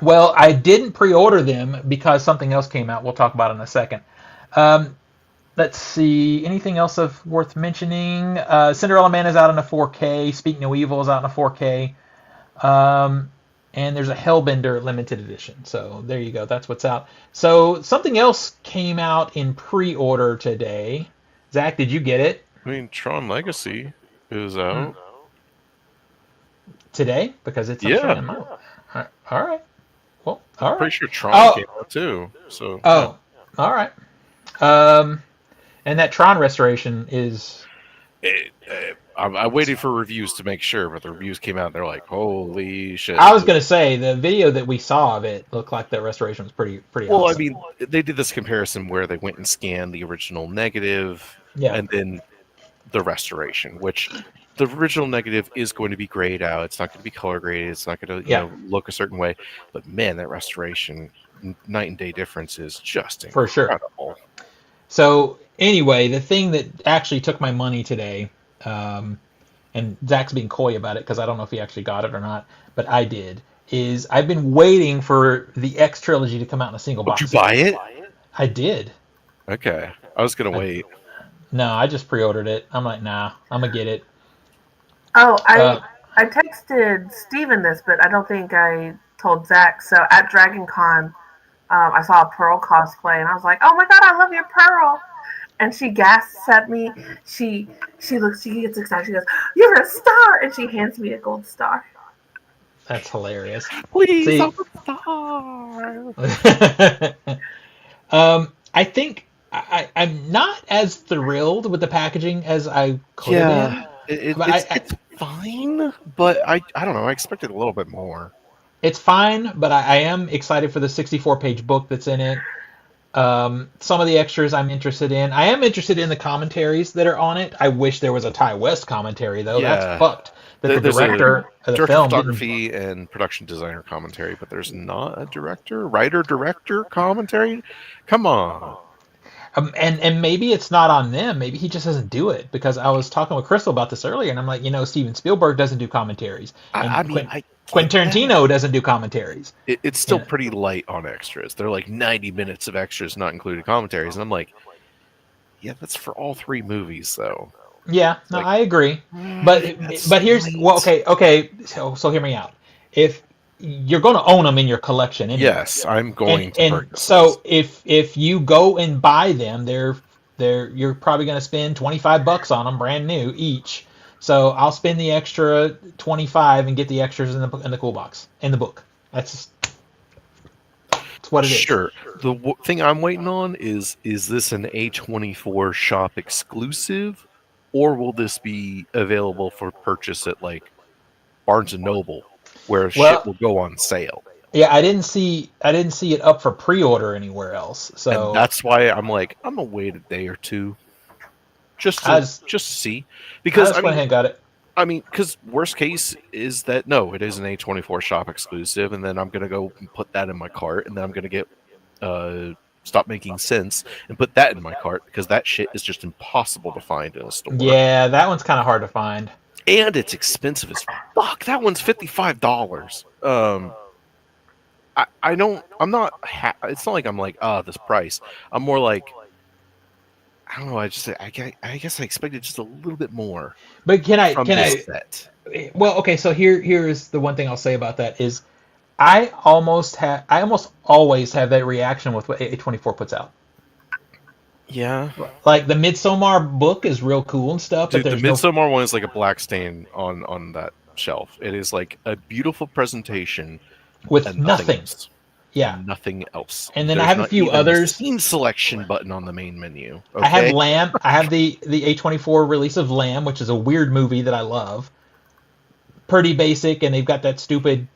Well, I didn't pre-order them because something else came out. We'll talk about it in a second. Let's see. Anything else of worth mentioning? Cinderella Man is out in a 4K. Speak No Evil is out in a 4K. And there's a Hellbender limited edition. So there you go. That's what's out. So something else came out in pre-order today. Zach, did you get it? I mean, Tron Legacy is out. Today? Because it's on All right. Well, all right. Pretty sure Tron came out too. So. Oh, all right. And that Tron restoration is. I waited for reviews to make sure, but the reviews came out and they're like, "Holy shit!" I was going to say the video that we saw of it looked like the restoration was pretty well, awesome. I mean, they did this comparison where they went and scanned the original negative, and then the restoration, which the original negative is going to be grayed out. It's not going to be color graded. It's not going to look a certain way. But man, that restoration, night and day difference is just incredible. For sure. So anyway, the thing that actually took my money today, and Zach's being coy about it because I don't know if he actually got it or not, but I did. Is I've been waiting for the X trilogy to come out in a single Would you box. buy it? I did. Okay, I was gonna wait. No, I just pre-ordered it. I'm like, nah, I'm gonna get it. Oh, I texted Steven this, but I don't think I told Zach. So at Dragon Con, I saw a Pearl cosplay, and I was like, "Oh my god, I love your Pearl!" And she gasps at me. She looks. She gets excited. She goes, "You're a star!" And she hands me a gold star. That's hilarious. Please, See, I'm a star. I think I'm not as thrilled with the packaging as I could have been. It's fine, but I don't know. I expected a little bit more. It's fine, but I am excited for the 64-page book that's in it. Some of the extras I'm interested in. I am interested in the commentaries that are on it. I wish there was a Ty West commentary, though. Yeah. That's fucked. That the There's director of the director film of photography and production designer commentary, but there's not a writer-director commentary. Come on. And maybe it's not on them. Maybe he just doesn't do it, because I was talking with Crystal about this earlier, and I'm like, Steven Spielberg doesn't do commentaries, and Quentin Tarantino doesn't do commentaries. It's still pretty light on extras. They're like 90 minutes of extras, not including commentaries, and I'm like, yeah, that's for all 3 movies, though. Yeah, no, I agree. But here's okay. So hear me out. If you're going to own them in your collection anyway. Yes, I'm going to purchase. So if you go and buy them, you're probably going to spend $25 on them, brand new each. So I'll spend the extra $25 and get the extras in the cool box in the book. That's what it is. Sure. The thing I'm waiting on is this an A24 shop exclusive, or will this be available for purchase at like Barnes and Noble, where shit will go on sale? Yeah, I didn't see it up for pre-order anywhere else. So and that's why I'm like, I'm gonna wait a day or two, just to see, because I went ahead and got it. I mean, because worst case is that no, it is an A24 shop exclusive, and then I'm gonna go and put that in my cart, and then I'm gonna get Stop Making Sense and put that in my cart, because that shit is just impossible to find in a store. Yeah, that one's kind of hard to find, and it's expensive as fuck. That one's $55. I don't. I'm not. It's not like I'm like, this price. I'm more like, I don't know. I guess I expected just a little bit more. But can I? Set. Well, okay. So here's the one thing I'll say about that is, I almost always have that reaction with what A24 puts out. Yeah. Like the Midsommar book is real cool and stuff. Dude, but the Midsommar one is like a black stain on that shelf. It is like a beautiful presentation with nothing. Yeah, nothing else. And then I have a few others. Team selection button on the main menu. Okay? I have Lamb. I have the A24 release of Lamb, which is a weird movie that I love. Pretty basic, and they've got that stupid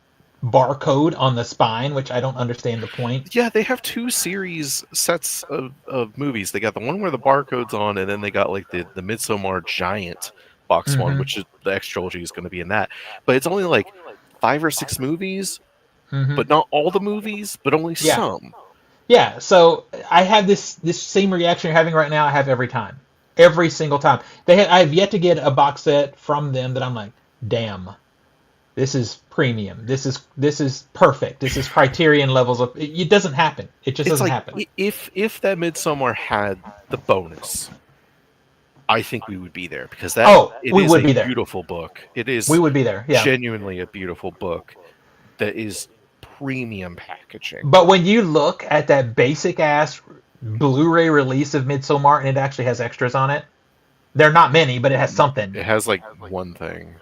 barcode on the spine, which I don't understand the point. Yeah, they have 2 series sets of movies. They got the one where the barcode's on, and then they got like the Midsommar giant box one, which is the X trilogy is going to be in that. But it's only like 5 or 6 movies. But not all the movies, but only some. Yeah, so I have this same reaction you're having right now. I have every time, every single time. I have yet to get a box set from them that I'm like, damn, this is premium. This is perfect. This is Criterion levels of. It doesn't happen. It just doesn't happen. If that Midsommar had the bonus, I think we would be there, because it is a beautiful book. It is. We would be there. Yeah. Genuinely a beautiful book that is premium packaging. But when you look at that basic ass Blu-ray release of Midsommar, and it actually has extras on it, they're not many, but it has something. It has like one thing.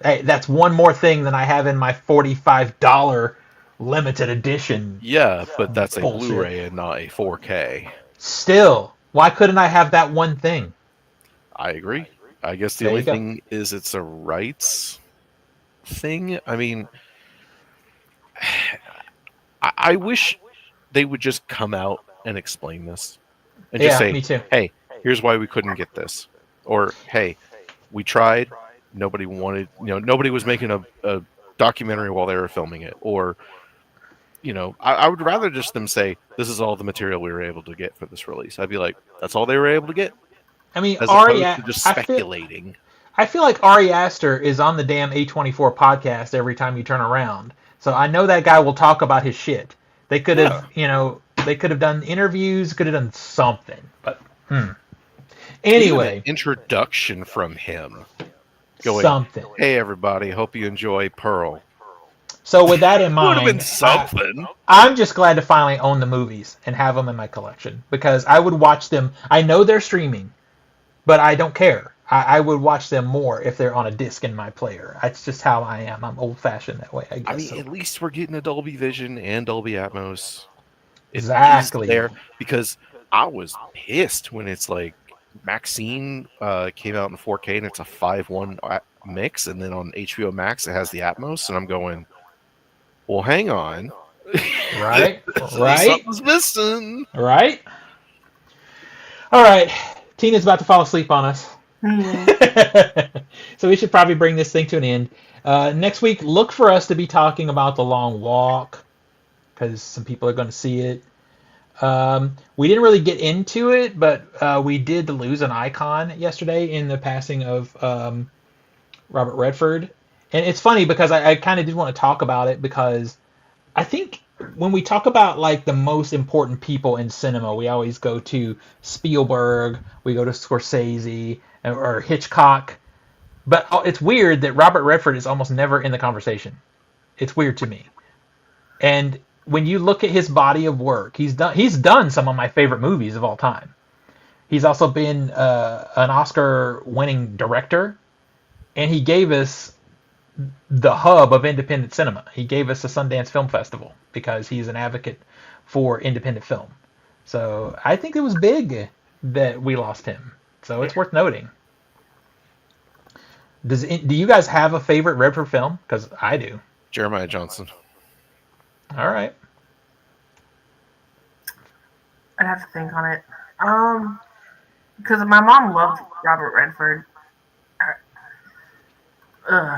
Hey, that's one more thing than I have in my $45 limited edition. Yeah, but that's bullshit. A Blu-ray and not a 4K. Still, why couldn't I have that one thing? I agree. I guess the only thing is it's a rights thing. I mean, I wish they would just come out and explain this and just say, me too. Hey, here's why we couldn't get this. Or, hey, we tried. Nobody wanted, nobody was making a documentary while they were filming it. Or I would rather just them say, this is all the material we were able to get for this release. I'd be like, that's all they were able to get? I mean, As opposed to just speculating. I feel like Ari Aster is on the damn A24 podcast every time you turn around. So I know that guy will talk about his shit. They could have, they could have done interviews, could have done something. But, Anyway. Even an introduction from him. Going, something. Hey, everybody, hope you enjoy Pearl. So with that in mind, would have been something. I'm just glad to finally own the movies and have them in my collection because I would watch them. I know they're streaming, but I don't care. I would watch them more if they're on a disc in my player. That's just how I am. I'm old-fashioned that way, I guess. I mean, at least we're getting a Dolby Vision and Dolby Atmos. Exactly. There because I was pissed when it's like Maxine came out in 4K and it's a 5:1 mix, and then on HBO Max it has the Atmos, and I'm going, well, hang on. Right? Something's missing. Right? All right. Tina's about to fall asleep on us. So we should probably bring this thing to an end. Next week, look for us to be talking about The Long Walk, because some people are going to see it. We didn't really get into it, but we did lose an icon yesterday in the passing of Robert Redford. And it's funny because I kind of did want to talk about it because I think when we talk about like the most important people in cinema, we always go to Spielberg, we go to Scorsese, or Hitchcock. But it's weird that Robert Redford is almost never in the conversation. It's weird to me. And when you look at his body of work, he's done some of my favorite movies of all time. He's also been an Oscar-winning director, and he gave us the hub of independent cinema. He gave us the Sundance Film Festival because he's an advocate for independent film. So I think it was big that we lost him. So it's worth noting. Do you guys have a favorite Redford film? Because I do. Jeremiah Johnson. All right. I'd have to think on it. Because my mom loved Robert Redford.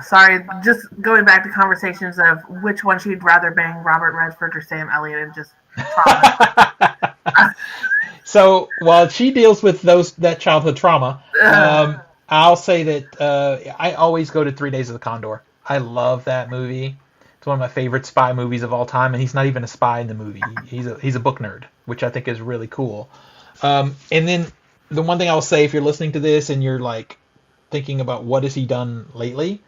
Sorry, just going back to conversations of which one she'd rather bang, Robert Redford or Sam Elliott, and just trauma. So while she deals with that childhood trauma, I'll say that I always go to 3 Days of the Condor. I love that movie. It's one of my favorite spy movies of all time, and he's not even a spy in the movie. He's a book nerd, which I think is really cool. And then the one thing I'll say, if you're listening to this and you're like thinking about what has he done lately,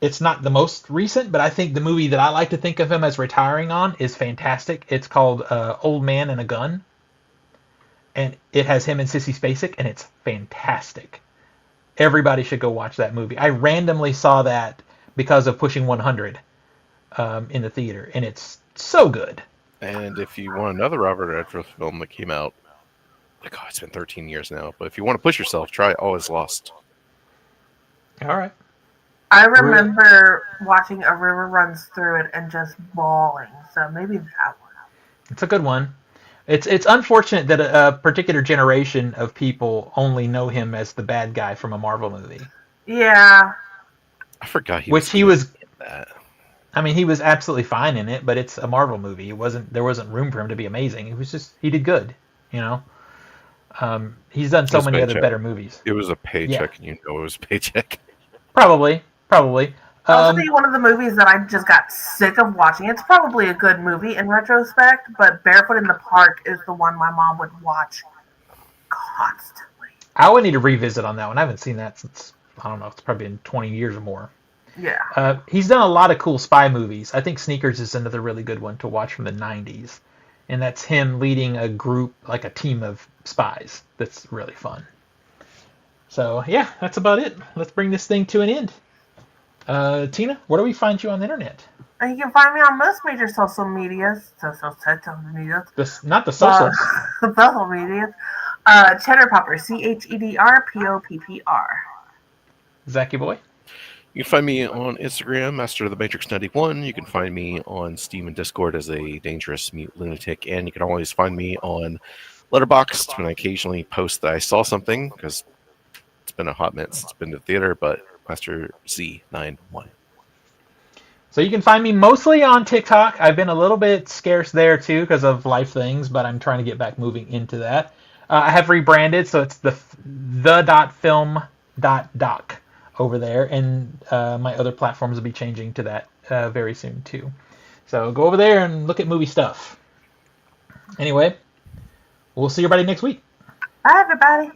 it's not the most recent, but I think the movie that I like to think of him as retiring on is fantastic. It's called Old Man and a Gun, and it has him and Sissy Spacek, and it's fantastic. Everybody should go watch that movie. I randomly saw that because of Pushing 100 in the theater, and it's so good. And if you want another Robert Redford film that came out, God, it's been 13 years now, but if you want to push yourself, try All Is Lost. All right. I remember watching A River Runs Through It and just bawling, so maybe that one. It's a good one. It's unfortunate that a particular generation of people only know him as the bad guy from a Marvel movie. Yeah. I forgot he was in that. I mean, he was absolutely fine in it, but it's a Marvel movie. There wasn't room for him to be amazing. He did good, you know. He's done so many other better movies. It was a paycheck, and you know it was a paycheck. Probably. I'll tell you one of the movies that I just got sick of watching. It's probably a good movie in retrospect, but Barefoot in the Park is the one my mom would watch constantly. I would need to revisit on that one. I haven't seen that since, I don't know, it's probably been 20 years or more. Yeah. He's done a lot of cool spy movies. I think Sneakers is another really good one to watch from the 90s. And that's him leading a group, like a team of spies. That's really fun. So, yeah, that's about it. Let's bring this thing to an end. Tina, where do we find you on the internet? You can find me on most major social medias. Not the social. Social medias. Cheddar Popper, ChedrPoppr. Zacky boy? You can find me on Instagram, Master of the Matrix 91. You can find me on Steam and Discord as a dangerous mute lunatic. And you can always find me on Letterboxd when I occasionally post that I saw something, because it's been a hot minute since it's been to the theater, but Master Z91. So you can find me mostly on TikTok. I've been a little bit scarce there too because of life things, but I'm trying to get back moving into that. I have rebranded, so it's The.Film.Doc over there, and my other platforms will be changing to that very soon too. So go over there and look at movie stuff. Anyway, we'll see everybody next week. Bye, everybody.